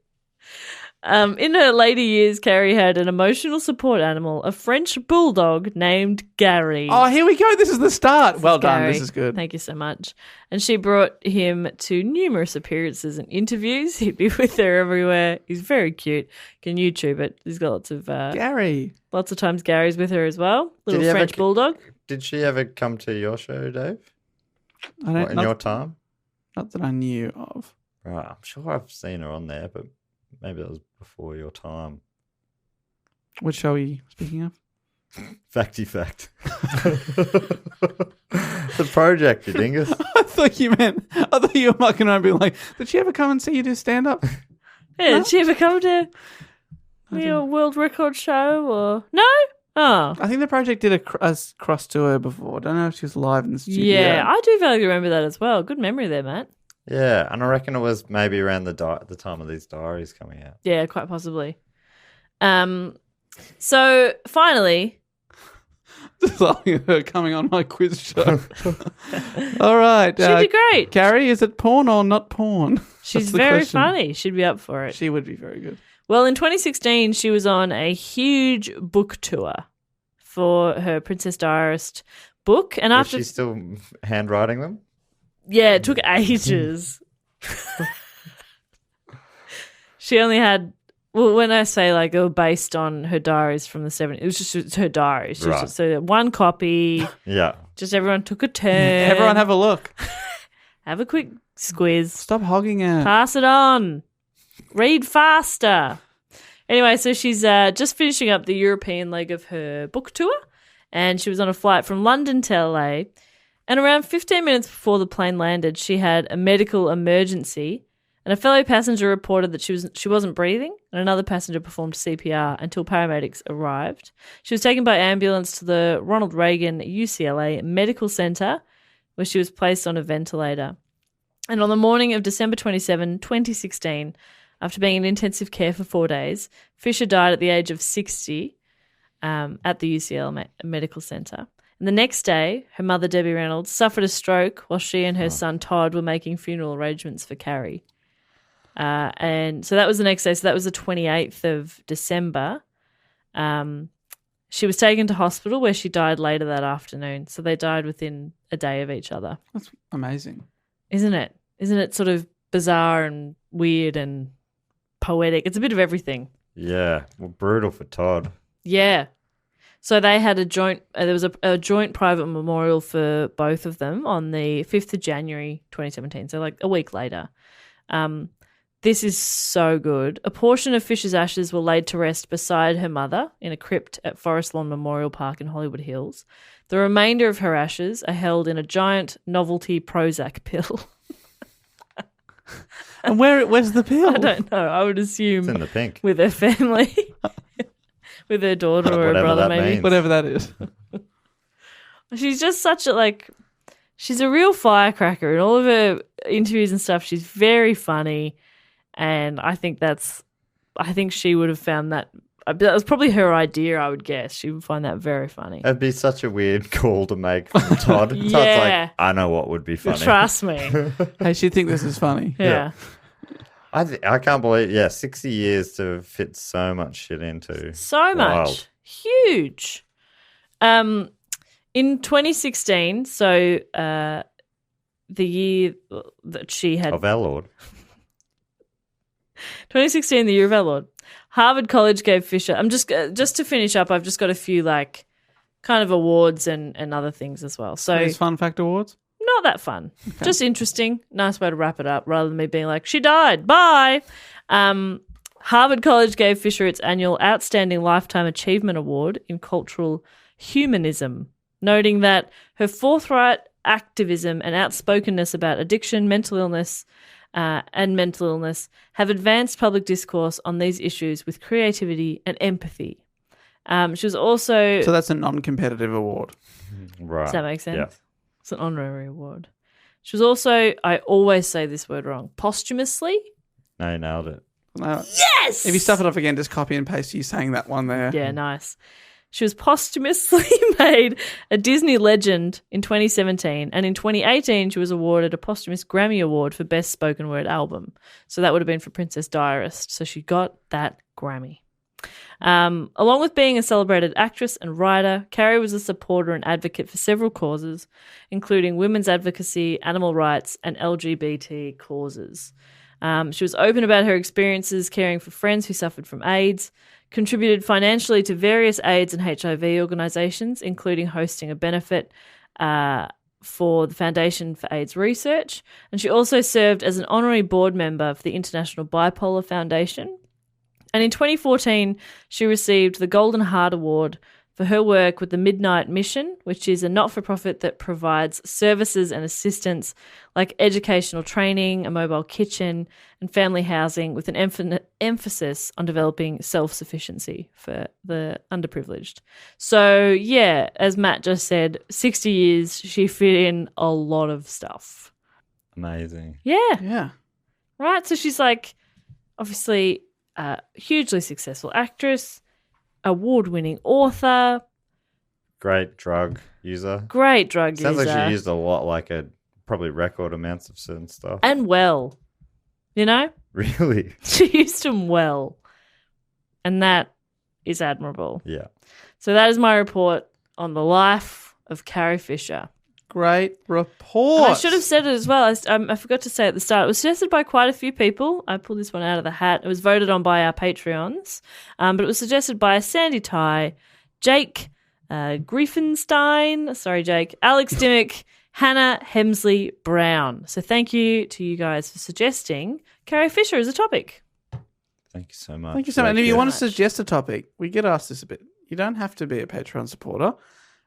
In her later years, Carrie had an emotional support animal, a French bulldog named Gary. Oh, here we go. This is the start. Well done. Gary. This is good. Thank you so much. And she brought him to numerous appearances and interviews. He'd be with her everywhere. He's very cute. You can YouTube it. He's got lots of Gary. Lots of times Gary's with her as well. Little French bulldog. Did she ever come to your show, Dave? In your time? Not that I knew of. Right. I'm sure I've seen her on there, but maybe that was before your time. Which show are you speaking of? Facty fact. The project, you dingus. I thought you were mucking around being like, did she ever come and see you do stand-up? Yeah, no? Did she ever come to your world record show or no? Oh, I think the project did a cross tour before. I don't know if she was live in the studio. Yeah, I do vaguely remember that as well. Good memory there, Matt. Yeah, and I reckon it was maybe around the time of these diaries coming out. Yeah, quite possibly. So finally, just loving her coming on my quiz show. All right, she'd be great. Carrie, is it porn or not porn? She's very funny. She'd be up for it. She would be very good. Well, in 2016, she was on a huge book tour for her Princess Diarist book, and Was after she still handwriting them? Yeah, it took ages. She only had, well, when I say like it was based on her diaries from the 70s, it was just her diaries. She was Right. just, so one copy, Yeah. just everyone took a turn. Everyone have a look. Have a quick squiz. Stop hogging it. Pass it on. Read faster. Anyway, so she's just finishing up the European leg of her book tour, and she was on a flight from London to LA. And around 15 minutes before the plane landed, she had a medical emergency, and a fellow passenger reported that she wasn't breathing, and another passenger performed CPR until paramedics arrived. She was taken by ambulance to the Ronald Reagan UCLA Medical Center, where she was placed on a ventilator. And on the morning of December 27, 2016, after being in intensive care for 4 days, Fisher died at the age of 60 at the UCL Medical Center. And the next day, her mother, Debbie Reynolds, suffered a stroke while she and her son, Todd, were making funeral arrangements for Carrie. And so that was the next day. So that was the 28th of December. She was taken to hospital where she died later that afternoon. So they died within a day of each other. That's amazing. Isn't it? Isn't it sort of bizarre and weird and poetic? It's a bit of everything. Yeah. Well, brutal for Todd. Yeah. So they had a joint, there was a joint private memorial for both of them on the 5th of January 2017, so like a week later. This is so good. A portion of Fisher's ashes were laid to rest beside her mother in a crypt at Forest Lawn Memorial Park in Hollywood Hills. The remainder of her ashes are held in a giant novelty Prozac pill. And where's the pill? I don't know. I would assume It's in the pink. with her family. With her daughter or her Whatever brother, that maybe. means. Whatever that is. She's just such a, she's a real firecracker. In all of her interviews and stuff, she's very funny. And I think she would have found that was probably her idea, I would guess. She would find that very funny. It'd be such a weird call to make from Todd. Todd's Yeah. like, I know what would be funny. Trust me. Hey, she'd think this is funny. Yeah. I can't believe, 60 years to fit so much shit into. So much. Wild. Huge. In 2016, so the year that she had... Of our Lord. 2016, the year of our Lord. Harvard College gave Fisher... I'm just to finish up, I've just got a few kind of awards and other things as well. So These fun fact awards? not that fun. Okay. Just interesting. Nice way to wrap it up rather than me being like, she died. Bye. Harvard College gave Fisher its annual Outstanding Lifetime Achievement Award in Cultural Humanism, noting that her forthright activism and outspokenness about addiction, mental illness have advanced public discourse on these issues with creativity and empathy. She was also... So that's a non-competitive award. Right. Does that make sense? Yeah. It's an honorary award. She was also, I always say this word wrong, posthumously? No, you nailed it. Yes! If you stuff it up again, just copy and paste you saying that one there. Yeah, nice. She was posthumously made a Disney legend in 2017, and in 2018 she was awarded a posthumous Grammy Award for Best Spoken Word Album. So that would have been for Princess Diarist. So she got that Grammy. Along with being a celebrated actress and writer, Carrie was a supporter and advocate for several causes, including women's advocacy, animal rights, and LGBT causes. She was open about her experiences caring for friends who suffered from AIDS, contributed financially to various AIDS and HIV organisations, including hosting a benefit for the Foundation for AIDS Research, and she also served as an honorary board member for the International Bipolar Foundation. And in 2014, she received the Golden Heart Award for her work with the Midnight Mission, which is a not-for-profit that provides services and assistance like educational training, a mobile kitchen, and family housing with an emphasis on developing self-sufficiency for the underprivileged. So, yeah, as Matt just said, 60 years, she fit in a lot of stuff. Amazing. Yeah. Yeah. Right? So she's obviously a hugely successful actress, award-winning author. Great drug user. Great drug Sounds user. like she used a lot, probably record amounts of certain stuff. And well, Really? She used them well. And that is admirable. Yeah. So that is my report on the life of Carrie Fisher. great report. I should have said it as well. I forgot to say at the start. It was suggested by quite a few people. I pulled this one out of the hat. It was voted on by our Patreons, but it was suggested by Sandy Ty, Jake Griefenstein, sorry Jake, Alex Dimmick, Hannah Hemsley Brown. So thank you to you guys for suggesting Carrie Fisher as a topic. Thank you so much. Thank you so much. And if you Yeah. want to suggest a topic, we get asked this a bit. You don't have to be a Patreon supporter.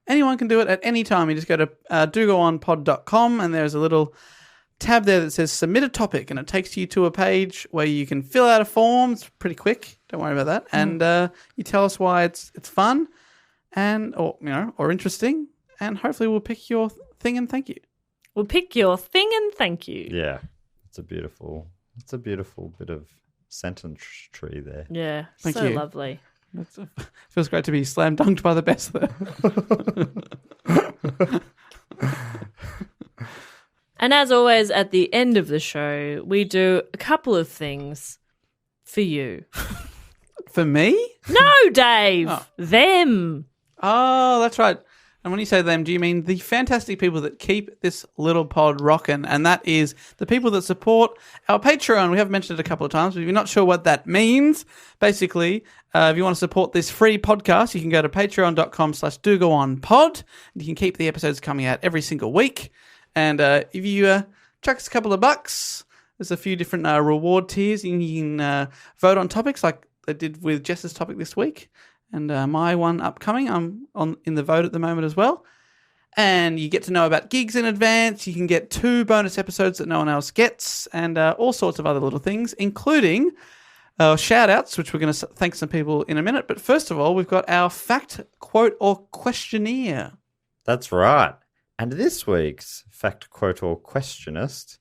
Anyone can do it at any time. You just go to dogoonpod.com and there's a little tab there that says submit a topic, and it takes you to a page where you can fill out a form. It's pretty quick. Don't worry about that. And you tell us why it's fun and or interesting, and hopefully we'll pick your thing and thank you. We'll pick your thing and thank you. Yeah, it's a beautiful bit of sentence tree there. Yeah, Thank so you. lovely. Feels great to be slam dunked by the best there. And as always, at the end of the show, we do a couple of things for you. For me? No, Dave. Oh. Them. Oh, that's right. And when you say them, do you mean the fantastic people that keep this little pod rocking? And that is the people that support our Patreon. We have mentioned it a couple of times, but if you're not sure what that means, basically, if you want to support this free podcast, you can go to patreon.com/dogoonpod. You can keep the episodes coming out every single week. And if you chuck us a couple of bucks, there's a few different reward tiers. You can vote on topics like I did with Jess's topic this week. And my one upcoming, I'm in the vote at the moment as well. And you get to know about gigs in advance. You can get 2 bonus episodes that no one else gets, and all sorts of other little things, including shout-outs, which we're going to thank some people in a minute. But first of all, we've got our fact, quote, or questionnaire. That's right. And this week's fact, quote, or questionist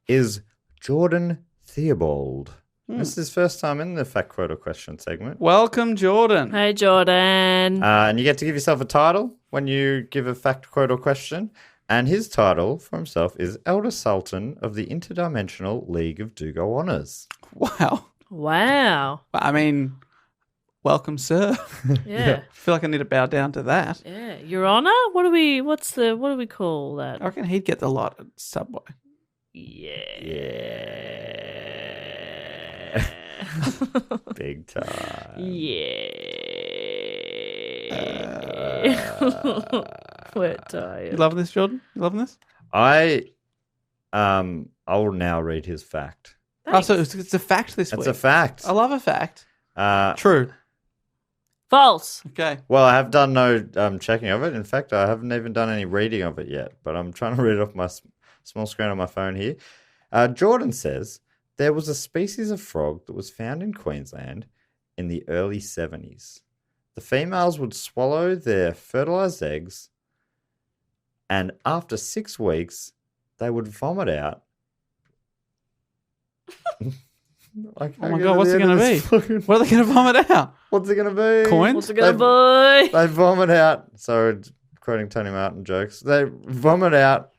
is Jordan Theobald. This is his first time in the fact, quote, or question segment. Welcome, Jordan. Hey, Jordan. And you get to give yourself a title when you give a fact, quote, or question. And his title for himself is Elder Sultan of the Interdimensional League of Do-Go Honors. Wow. Wow. I mean, welcome, sir. Yeah. I feel like I need to bow down to that. Yeah. Your Honor? What do we call that? I reckon he'd get the lot at Subway. Big time. We're You tired. loving this, Jordan? You loving this? I will now read his fact. Oh, so it's a fact this It's week. a fact. I love a fact. Uh, True. False. Okay. Well, I have done no checking of it. In fact, I haven't even done any reading of it yet, but I'm trying to read it off my small screen on my phone here. Jordan says, there was a species of frog that was found in Queensland in the early 70s. The females would swallow their fertilized eggs, and after 6 weeks, they would vomit out. Oh my God, what's it going to be? What are they going to vomit out? What's it going to be? Coins? What's it gonna be? They vomit out. So, quoting Tony Martin jokes, they vomit out.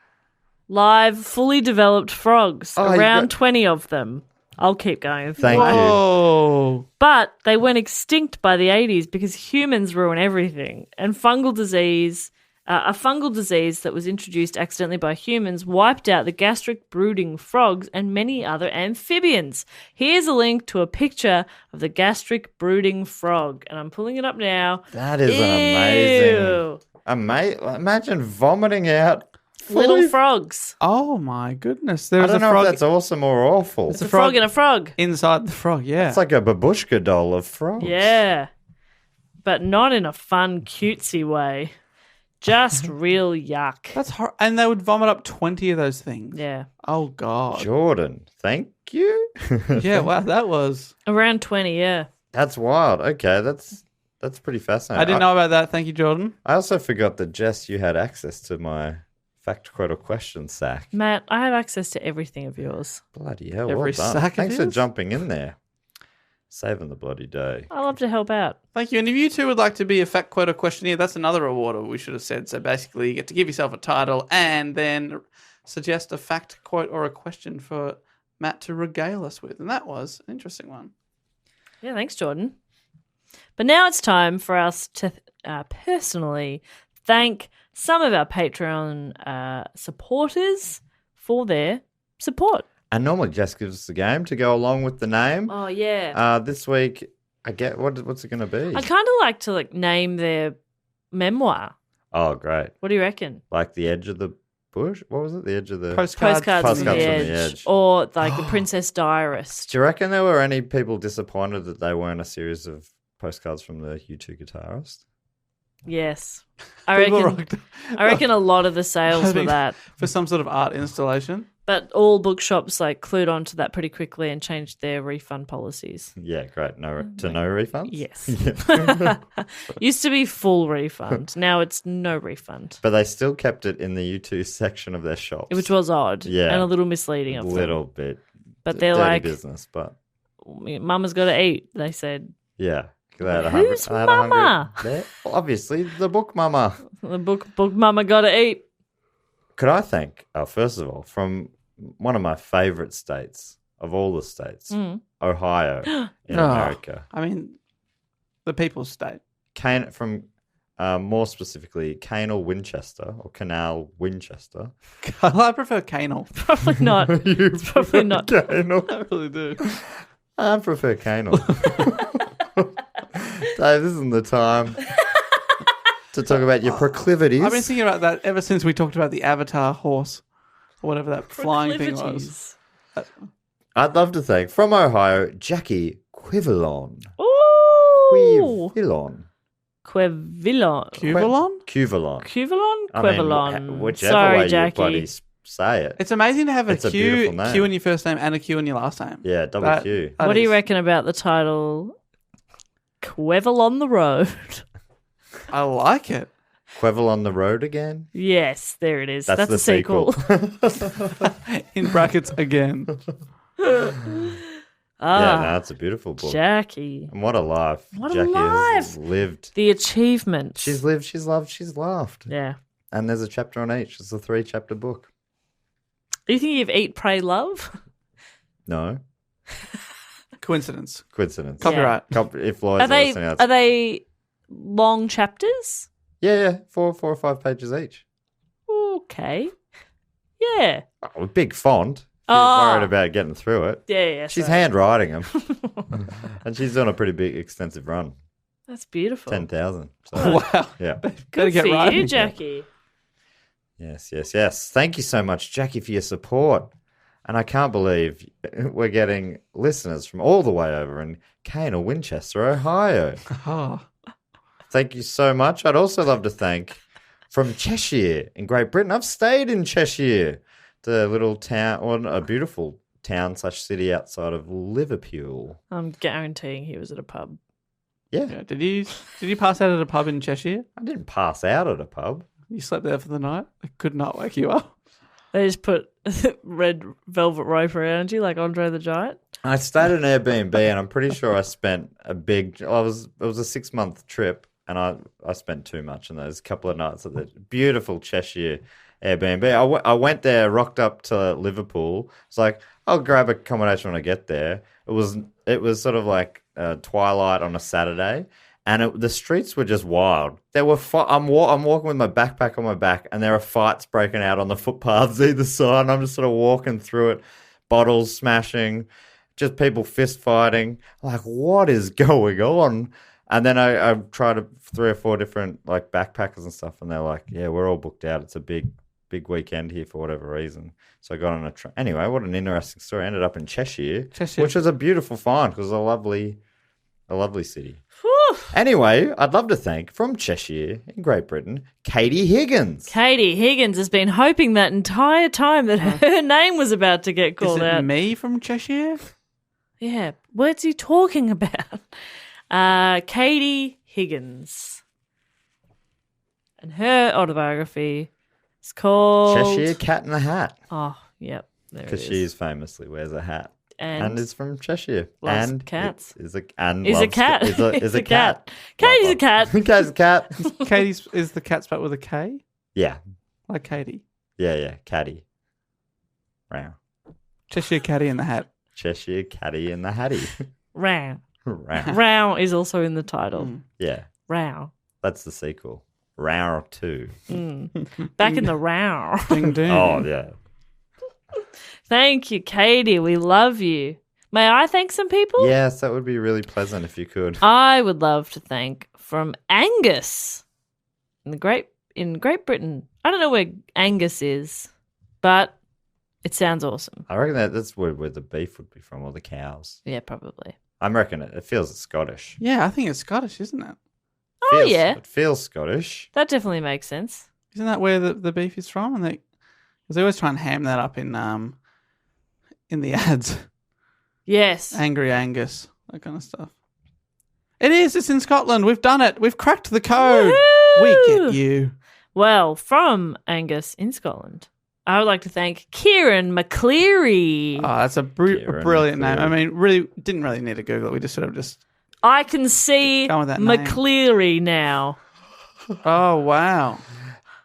Live, fully developed frogs. Oh, you Around got- 20 of them. I'll keep going. if you Thank want. you. Oh. But they went extinct by the 80s because humans ruin everything. And a fungal disease that was introduced accidentally by humans wiped out the gastric brooding frogs and many other amphibians. Here's a link to a picture of the gastric brooding frog. And I'm pulling it up now. That is Ew. Imagine vomiting out Little frogs. Oh my goodness. I There's don't a know frog if that's awesome or awful. It's a frog and a frog. inside the frog, yeah. It's like a babushka doll of frogs. Yeah. But not in a fun, cutesy way. Just real yuck. That's and they would vomit up 20 of those things. Yeah. Oh God. Jordan, thank you. Yeah, wow, that was. Around 20, yeah. That's wild. Okay, that's pretty fascinating. I didn't know about that. Thank you, Jordan. I also forgot that, Jess, you had access to my fact, quote, or question sack. Matt, I have access to everything of yours. Bloody hell, Every well done. sack of Thanks for yours? jumping in there. Saving the bloody day. I love to help out. Thank you. And if you too would like to be a fact quote or questionnaire, that's another reward we should have said. So basically, you get to give yourself a title and then suggest a fact, quote, or a question for Matt to regale us with. And that was an interesting one. Yeah, thanks, Jordan. But now it's time for us to personally thank some of our Patreon supporters for their support. And normally Jess gives us the game to go along with the name. Oh, yeah. This week, I get what's it going to be? I'd kind of like to name their memoir. Oh, great! What do you reckon? Like the edge of the bush. What was it? The edge of the Postcards. Postcards from the edge. Or the Princess Diarist. Do you reckon there were any people disappointed that they weren't a series of postcards from the U2 guitarist? Yes. I reckon a lot of the sales were that. For some sort of art installation. But all bookshops clued on to that pretty quickly and changed their refund policies. Yeah, great. No refunds? Yes. Used to be full refund. Now it's no refund. But they still kept it in the U2 section of their shops. Which was odd. Yeah. And a little misleading of them. A little bit. But they're dirty business, but Mama's got to eat, they said. yeah. They had Who's Mama? Well, obviously, the book Mama. The book Mama got to eat. Could I thank, first of all, from one of my favourite states of all the states, Ohio in America. I mean, the people's state. More specifically, Canal Winchester or Canal Winchester. I prefer Canal. Probably not. It's probably not. Canal. I really do. I prefer Canal. Dave, this isn't the time to talk about your proclivities. I've been thinking about that ever since we talked about the Avatar horse or whatever that flying thing was. I'd love to thank, from Ohio, Jackie Quivalon. Ooh. Quivalon. Quevilon. Cuvalon? Cuvalon. Quevilon? I mean, Quevilon. whichever Sorry, way Jackie. you bloody say it. It's amazing to have It's a Q beautiful name. in your first name and a Q in your last name. Yeah, double That- Q. that What do you is- reckon about the title Quevel on the Road? I like it. Quevel on the road again? Yes, there it is. That's That's the a sequel. In brackets again. Yeah, no, it's a beautiful book. Jackie. And what a life. What a Jackie has life. lived. The achievement. She's lived, she's loved, she's laughed. Yeah. And there's a chapter on each. It's a 3-chapter book. Do you think you've Eat, Pray, Love? No. Coincidence. Coincidence. Copyright. If Lloyd's Are they listening, are they long chapters? Yeah, 4 or 5 pages each. Okay. Yeah. Oh, with big font. She's Oh. worried about getting through it. Yeah. She's sorry. handwriting them. And she's on a pretty big, extensive run. That's beautiful. 10,000. So, Wow. yeah. Better Good get for right. you, Jackie. Yes. Thank you so much, Jackie, for your support. And I can't believe we're getting listeners from all the way over in Canal, Winchester, Ohio. Oh. Thank you so much. I'd also love to thank from Cheshire in Great Britain. I've stayed in Cheshire, the little town, or a beautiful town/city outside of Liverpool. I'm guaranteeing he was at a pub. Yeah. Did you pass out at a pub in Cheshire? I didn't pass out at a pub. You slept there for the night? I could not wake you up. They just put red velvet rope around you like Andre the Giant. I stayed at an Airbnb and I'm pretty sure I spent it was a 6-month trip and I spent too much in those couple of nights at the beautiful Cheshire Airbnb. I went there, rocked up to Liverpool. It's like, I'll grab accommodation when I get there. It was sort of like twilight on a Saturday. And the streets were just wild. There were I'm walking with my backpack on my back, and there are fights breaking out on the footpaths either side. And I'm just sort of walking through it, bottles smashing, just people fist fighting. Like, what is going on? And then I tried 3 or 4 different backpackers and stuff, and they're like, "Yeah, we're all booked out. It's a big weekend here for whatever reason." So I got on a train. Anyway, what an interesting story. I ended up in Cheshire, which was a beautiful find because it was a lovely city. Anyway, I'd love to thank, from Cheshire in Great Britain, Katie Higgins. Katie Higgins has been hoping that entire time that her name was about to get Is called it out. me from Cheshire? Yeah. What's he talking about? Katie Higgins. And her autobiography is called... Cheshire Cat in the Hat. Oh, yep. There it Because is. she famously wears a hat. And is from Cheshire. loves And cats. Is a cat. Is a cat. Katie's a cat. Katie's a cat. Katie's is the cat spelled with a K? Yeah. Like Katie. Yeah. Catty. Wow. Cheshire Catty in the hat. Cheshire Catty in the Hattie. Row. Wow. Row is also in the title. Mm. Yeah. Row. That's the sequel. round 2. Back in the round. Ding ding. Oh, yeah. Thank you, Katie. We love you. May I thank some people? Yes, that would be really pleasant if you could. I would love to thank from Angus in Great Britain. I don't know where Angus is, but it sounds awesome. I reckon that's where the beef would be from, or the cows. Yeah, probably. I reckon it feels Scottish. Yeah, I think it's Scottish, isn't it? Oh, yeah. It feels Scottish. That definitely makes sense. Isn't that where the beef is from? And they always try and ham that up in the ads. Yes. Angry Angus, that kind of stuff. It is. It's in Scotland. We've done it. We've cracked the code. Woohoo! We get you. Well, from Angus in Scotland, I would like to thank Kieran McCleary. Oh, that's a Kieran brilliant name. McCleary. I mean, really didn't really need to Google it. We just sort of just. I can see Go with that name. McCleary now. Oh wow.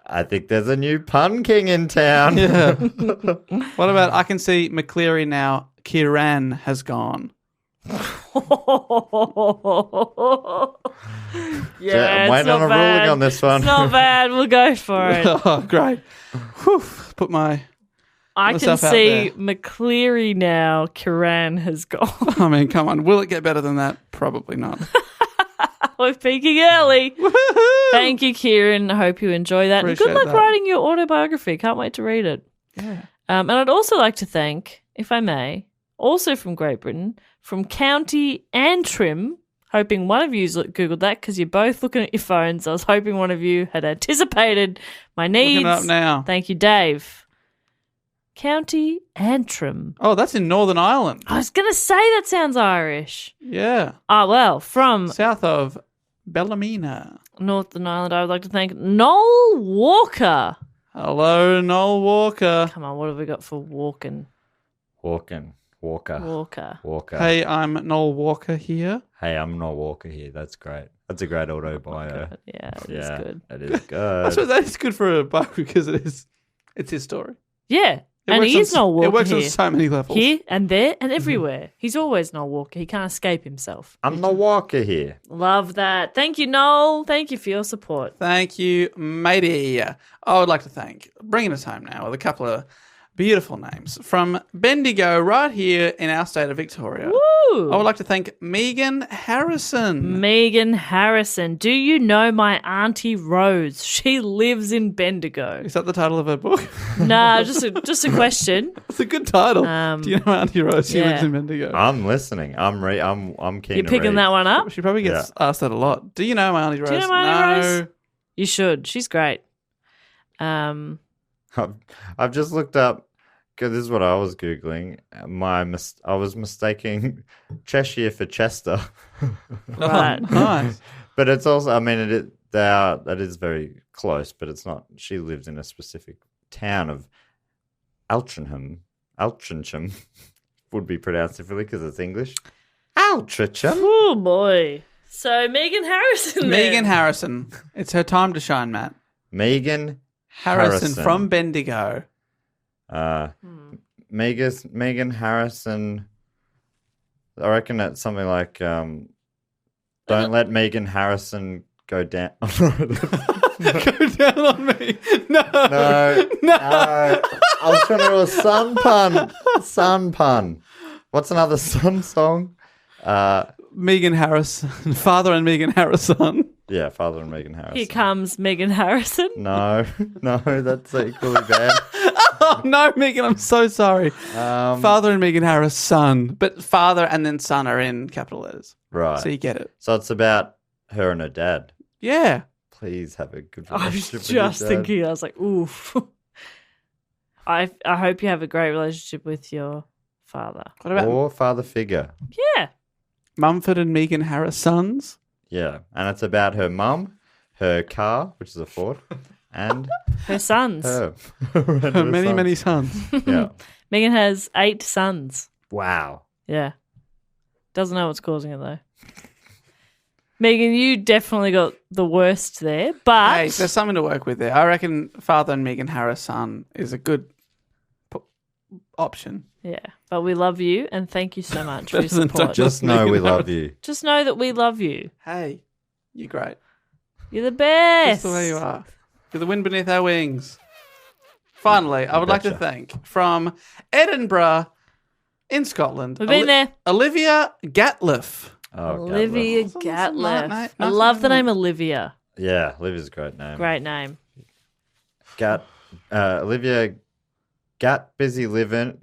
I think there's a new pun king in town. Yeah. What about I can see McCleary now? Kieran has gone. Yeah, I'm waiting on a ruling on this one. It's not bad. We'll go for it. Oh, great. Whew. Put my. I can myself out see there. McCleary now. Kiran has gone. I mean, come on. Will it get better than that? Probably not. We're peaking early. Thank you, Kieran. I hope you enjoy that. And good Appreciate luck that. writing your autobiography. Can't wait to read it. Yeah. And I'd also like to thank, if I may, also from Great Britain, from County Antrim. Hoping one of you Googled that because you're both looking at your phones. I was hoping one of you had anticipated my needs. Looking it up now. Thank you, Dave. County Antrim. Oh, that's in Northern Ireland. I was going to say that sounds Irish. Yeah. Ah, well, from South of Ballymena. Northern Ireland, I would like to thank Noel Walker. Hello, Noel Walker. Come on, what have we got for walking? Walker. Walker. Hey, I'm Noel Walker here. Hey, I'm not Walker here. That's great. That's a great auto bio. Yeah, it's Yeah, good. it is I suppose good. that is good for a book because it's his story. Yeah, It and works he is on- Noel Walker It works here. on so many levels. Here and there and everywhere. He's always Noel Walker. He can't escape himself. I'm not Walker here. Love that. Thank you, Noel. Thank you for your support. Thank you, matey. I would like to thank, bringing us home now with a couple of beautiful names from Bendigo right here in our state of Victoria. Woo! I would like to thank Megan Harrison. Megan Harrison. Do you know my Auntie Rose? She lives in Bendigo. Is that the title of her book? Nah, just a question. It's a good title. Do you know Auntie Rose? She yeah. lives in Bendigo. I'm listening. I'm keen You're to picking read. that one up? She probably gets asked that a lot. Do you know my Auntie Rose? Do you know my Auntie No. Rose? You should. She's great. I've just looked up because this is what I was googling. I was mistaking Cheshire for Chester, Right. Nice. but it's also. I mean, that is very close, but it's not. She lives in a specific town of Altrincham. Altrincham would be pronounced differently because it's English. Altrincham. Oh, boy. So, Megan Harrison. Megan Harrison. It's her time to shine, Matt. Megan Harrison from Bendigo. Megan Harrison. I reckon that's something like "Don't let Megan Harrison go down." Go down on me. No. No. I was trying to do a sun pun. Sun pun. What's another sun song? Megan Harrison. Father and Megan Harrison. Yeah, Father and Megan Harrison. Here comes Megan Harrison. No, that's equally bad. Oh, no, Megan, I'm so sorry. Father and Megan Harris, son. But father and then son are in capital letters. Right. So you get it. So it's about her and her dad. Yeah. Please have a good I was relationship with your just dad. thinking, I was like, oof. I hope you have a great relationship with your father. What about Or father figure. Yeah. Mumford and Megan Harris, sons? Yeah. And it's about her mum, her car, which is a Ford, and Her sons. her. And her Many, sons. many sons. Yeah. Megan has 8 sons. Wow. Yeah. Doesn't know what's causing it, though. Megan, you definitely got the worst there, but Hey, there's something to work with there. I reckon Father and Megan Harris, son is a good option. yeah, but we love you and thank you so much for your Better than support. Just know we love you. Just know that we love you. Hey, you're great. You're the best. Just the way you are. You're the wind beneath our wings. Finally, I would like to thank from Edinburgh in Scotland. We've been there. Olivia Gatliff. Oh, Olivia Gatliff. Gatliff. Nice I love the name Olivia. Yeah, Olivia's a great name. Great name. Olivia Gat busy living.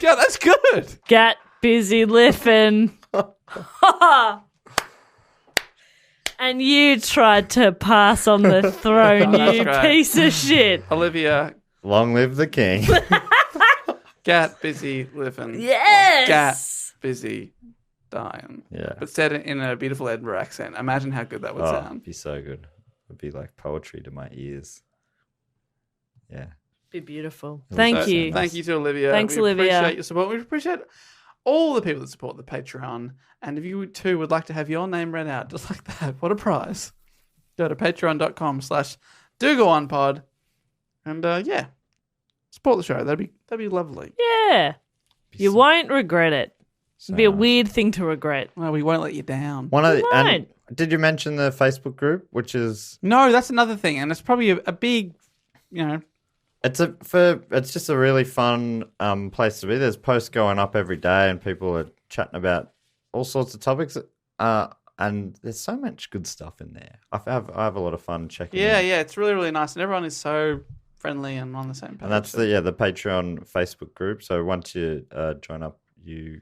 Yeah, that's good. Gat busy liffin'. And you tried to pass on the throne, That's you right. piece of shit. Olivia Long live the king. Gat busy living. Yes. Gat busy dying. Yeah. But said it in a beautiful Edinburgh accent. Imagine how good that would It'd sound. be so good. It'd be like poetry to my ears. Yeah. Be beautiful. So, Thank you. Thank you to Olivia. Thanks, we Olivia. appreciate your support. We appreciate all the people that support the Patreon. And if you too would like to have your name read out just like that, what a prize. Go to patreon.com/dogoonpod and support the show. That'd be lovely. Yeah. You won't regret it. It'd be a weird thing to regret. Well, we won't let you down. And did you mention the Facebook group, which is No, that's another thing, and it's probably a big, it's just a really fun place to be. There's posts going up every day, and people are chatting about all sorts of topics. And there's so much good stuff in there. I have a lot of fun checking. Yeah, it. it's really, really nice, and everyone is so friendly and on the same page. And that's the Patreon Facebook group. So once you join up, you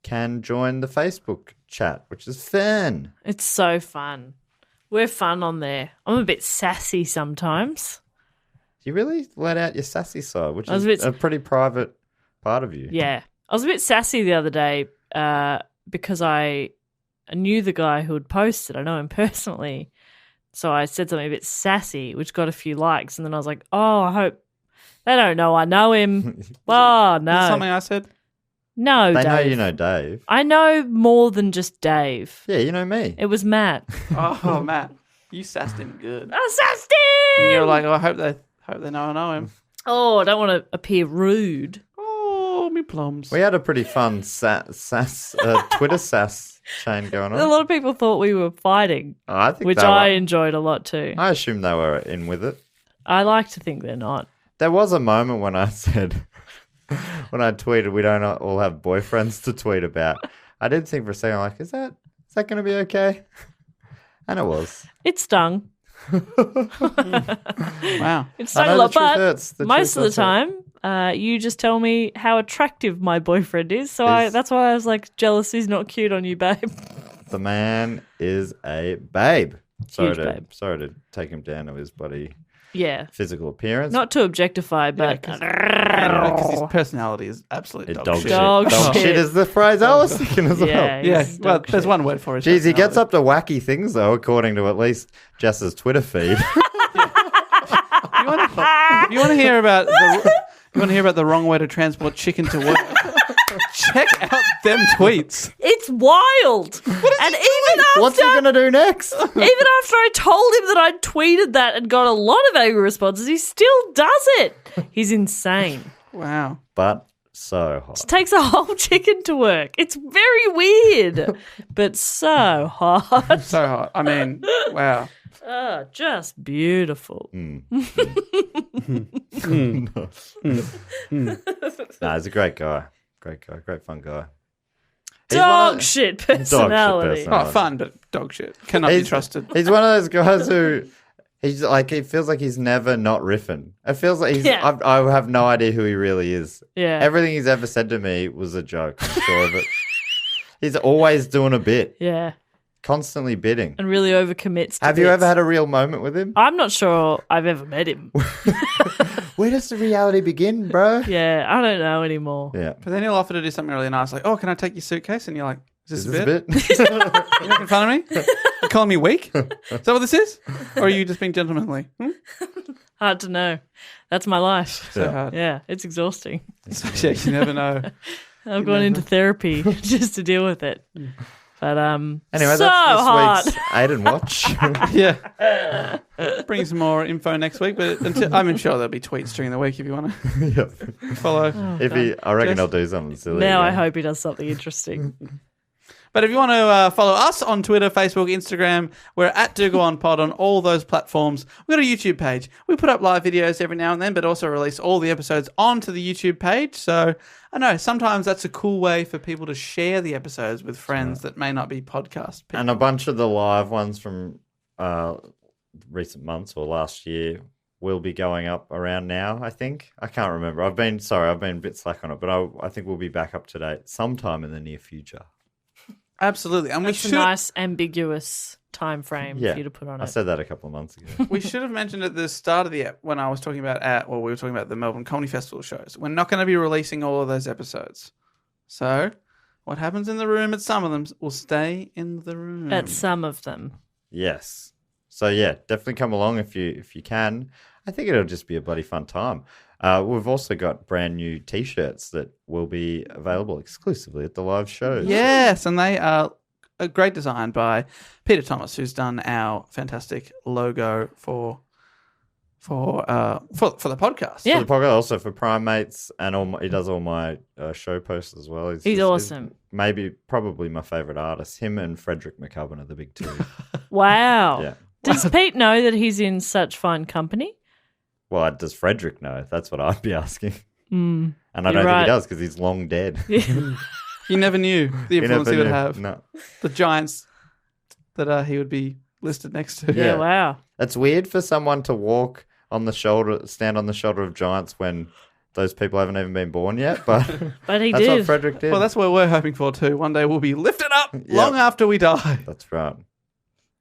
can join the Facebook chat, which is fun. It's so fun. We're fun on there. I'm a bit sassy sometimes. You really let out your sassy side, which I was is a a pretty private part of you. Yeah. I was a bit sassy the other day because I knew the guy who had posted. I know him personally. So I said something a bit sassy, which got a few likes. And then I was like, oh, I hope they don't know I know him. Oh, no. Is it something I said? No, They Dave. know you know Dave. I know more than just Dave. Yeah, you know me. It was Matt. Oh, Matt, you sassed him good. I sassed him! And you're like, I hope they know I know him. Oh, I don't want to appear rude. Oh, me plums. We had a pretty fun Twitter sass chain going A on. lot of people thought we were fighting, Oh, I think which they I were. enjoyed a lot too. I assume they were in with it. I like to think they're not. There was a moment when I said, when I tweeted, we don't all have boyfriends to tweet about. I did think for a second, like, is that going to be okay? And it was. It stung. Wow. It stung I know a lot, the truth but hurts. The most of truth the does hurt. time, you just tell me how attractive my boyfriend is. So that's why I was like, jealous he's not cute on you, babe. The man is a babe. Huge babe. Sorry to take him down to his bloody Yeah. physical appearance. Not to objectify, but Because his personality is absolute dog, shit. Dog Dog shit. shit is the phrase I was thinking as well. yeah, Yeah, he's well, dog there's shit. one word for it. Jeez, he gets up to wacky things, though, according to at least Jess's Twitter feed. If you want to hear about the wrong way to transport chicken to work, check out them tweets. It's wild. And even after, What's he going to do next? even after I told him that I'd tweeted that and got a lot of angry responses, he still does it. He's insane. Wow. But so hot. It takes a whole chicken to work. It's very weird, but so hot. So hot. I mean, wow. Oh, just beautiful. Nah, he's a great guy. Great guy. Great fun guy. Dog shit personality. Oh, fun, but dog shit. Cannot be trusted. He's one of those guys who he's like, it feels like he's never not riffing. It feels like he's, Yeah. I have no idea who he really is. Yeah. Everything he's ever said to me was a joke. I'm sure of it. He's always doing a bit, Yeah. constantly bidding. And really overcommits to Have you bits. ever had a real moment with him? I'm not sure I've ever met him. Where does the reality begin, bro? Yeah, I don't know anymore. Yeah. But then he'll offer to do something really nice, like, "Oh, can I take your suitcase?" And you're like, "Is this a bit? bit? You making fun of me? You calling me weak? Is that what this is? Or are you just being gentlemanly?" Hard to know. That's my life. So hard. Yeah, it's exhausting. Yeah, you never know. I've gone into therapy just to deal with it. But Anyway, so that's hot. this week's Aiden Watch. Yeah. Bring some more info next week, but I'm sure there'll be tweets during the week if you want to Yep. follow. I reckon Jess? I'll do something silly. Now I again. hope he does something interesting. But if you want to follow us on Twitter, Facebook, Instagram, we're at Do Go On Pod on all those platforms. We've got a YouTube page. We put up live videos every now and then, but also release all the episodes onto the YouTube page. So I know sometimes that's a cool way for people to share the episodes with friends that may not be podcast people. And a bunch of the live ones from recent months or last year will be going up around now, I think. I can't remember. I've been a bit slack on it, but I think we'll be back up to date sometime in the near future. Absolutely. And That's a nice ambiguous time frame for you to put on it. I said that a couple of months ago. We should have mentioned at the start of the when I was talking about we were talking about the Melbourne Comedy Festival shows. We're not going to be releasing all of those episodes. So what happens in the room at some of them will stay in the room. At some of them. Yes. So yeah, definitely come along if you can. I think it'll just be a bloody fun time. We've also got brand new T-shirts that will be available exclusively at the live shows. Yes, and they are a great design by Peader Thomas, who's done our fantastic logo for the podcast. Yeah. For the podcast, also for Primates, and he does all my show posts as well. He's awesome. Probably my favourite artist. Him and Frederick McCubbin are the big two. Wow. Yeah. Does Pete know that he's in such fine company? Well, does Frederick know? That's what I'd be asking. Mm, and I don't think he does because he's long dead. You never knew the influence he would have. No. The giants that he would be listed next to. Yeah, wow. It's weird for someone to stand on the shoulder of giants when those people haven't even been born yet. But, but he that's did. what Frederick did. Well, that's what we're hoping for too. One day we'll be lifted up long after we die. That's right.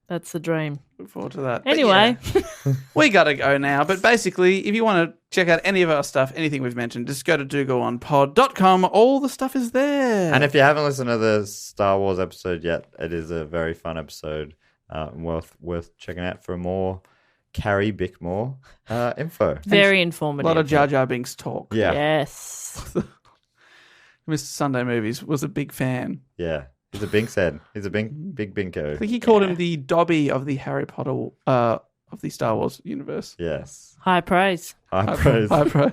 That's the dream. Look forward to that. Anyway. We got to go now. But basically, if you want to check out any of our stuff, anything we've mentioned, just go to dogoonpod.com. All the stuff is there. And if you haven't listened to the Star Wars episode yet, it is a very fun episode. Worth checking out for more Carrie Bickmore info. Very A informative. lot of Jar Jar Binks talk. Yeah. Yes. Mr. Sunday Movies was a big fan. Yeah. He's a Binks head. He's a big Binko. I think he called him the Dobby of the Harry Potter, of the Star Wars universe. Yes. High praise. High praise. High praise.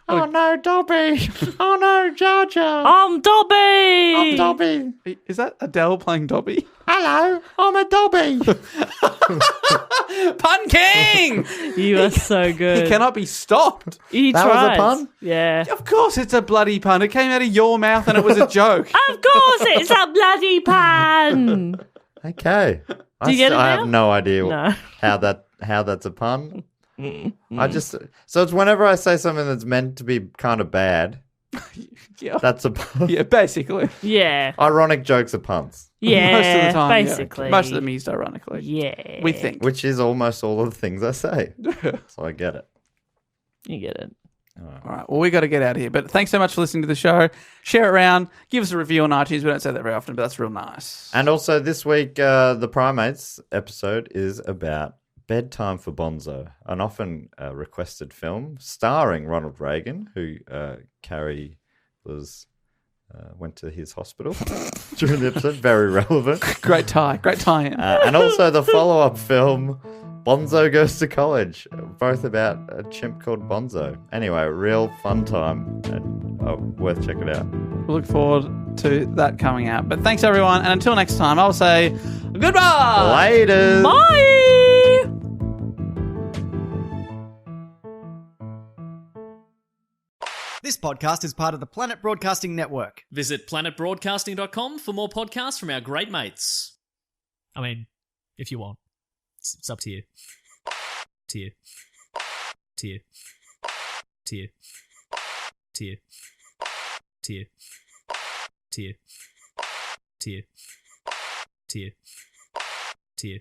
Oh no, Dobby! Oh no, Jar Jar! I'm Dobby! I'm Dobby! Is that Adele playing Dobby? Hello, I'm a Dobby! Pun King! You are so good. He cannot be stopped. He That tries. was a pun? Yeah. Of course it's a bloody pun. It came out of your mouth and it was a joke. Of course it's a bloody pun. Okay. Do you get it I now? have no idea No. how that's a pun. So it's whenever I say something that's meant to be kind of bad, Yeah. that's a pun. Yeah, basically. Yeah. Ironic jokes are puns, Yeah. Most of the time. Basically. Yeah. Most of them used ironically. Yeah. We think. which is almost all of the things I say. So I get it. You get it. All right. Well, we got to get out of here. But thanks so much for listening to the show. Share it around. Give us a review on iTunes. We don't say that very often, but that's real nice. And also this week, the Primates episode is about Bedtime for Bonzo, an often requested film starring Ronald Reagan, who Carrie went to his hospital during the episode. Very relevant. Great tie. Great tie-in. And also the follow-up film, Bonzo Goes to College, both about a chimp called Bonzo. Anyway, real fun time and worth checking out. We look forward to that coming out. But thanks, everyone. And until next time, I'll say goodbye. Later. Bye. This podcast is part of the Planet Broadcasting Network. Visit planetbroadcasting.com for more podcasts from our great mates. I mean, if you want. It's up to you. To you. To you. To you. To you. To you. To you. To you. To you. To you.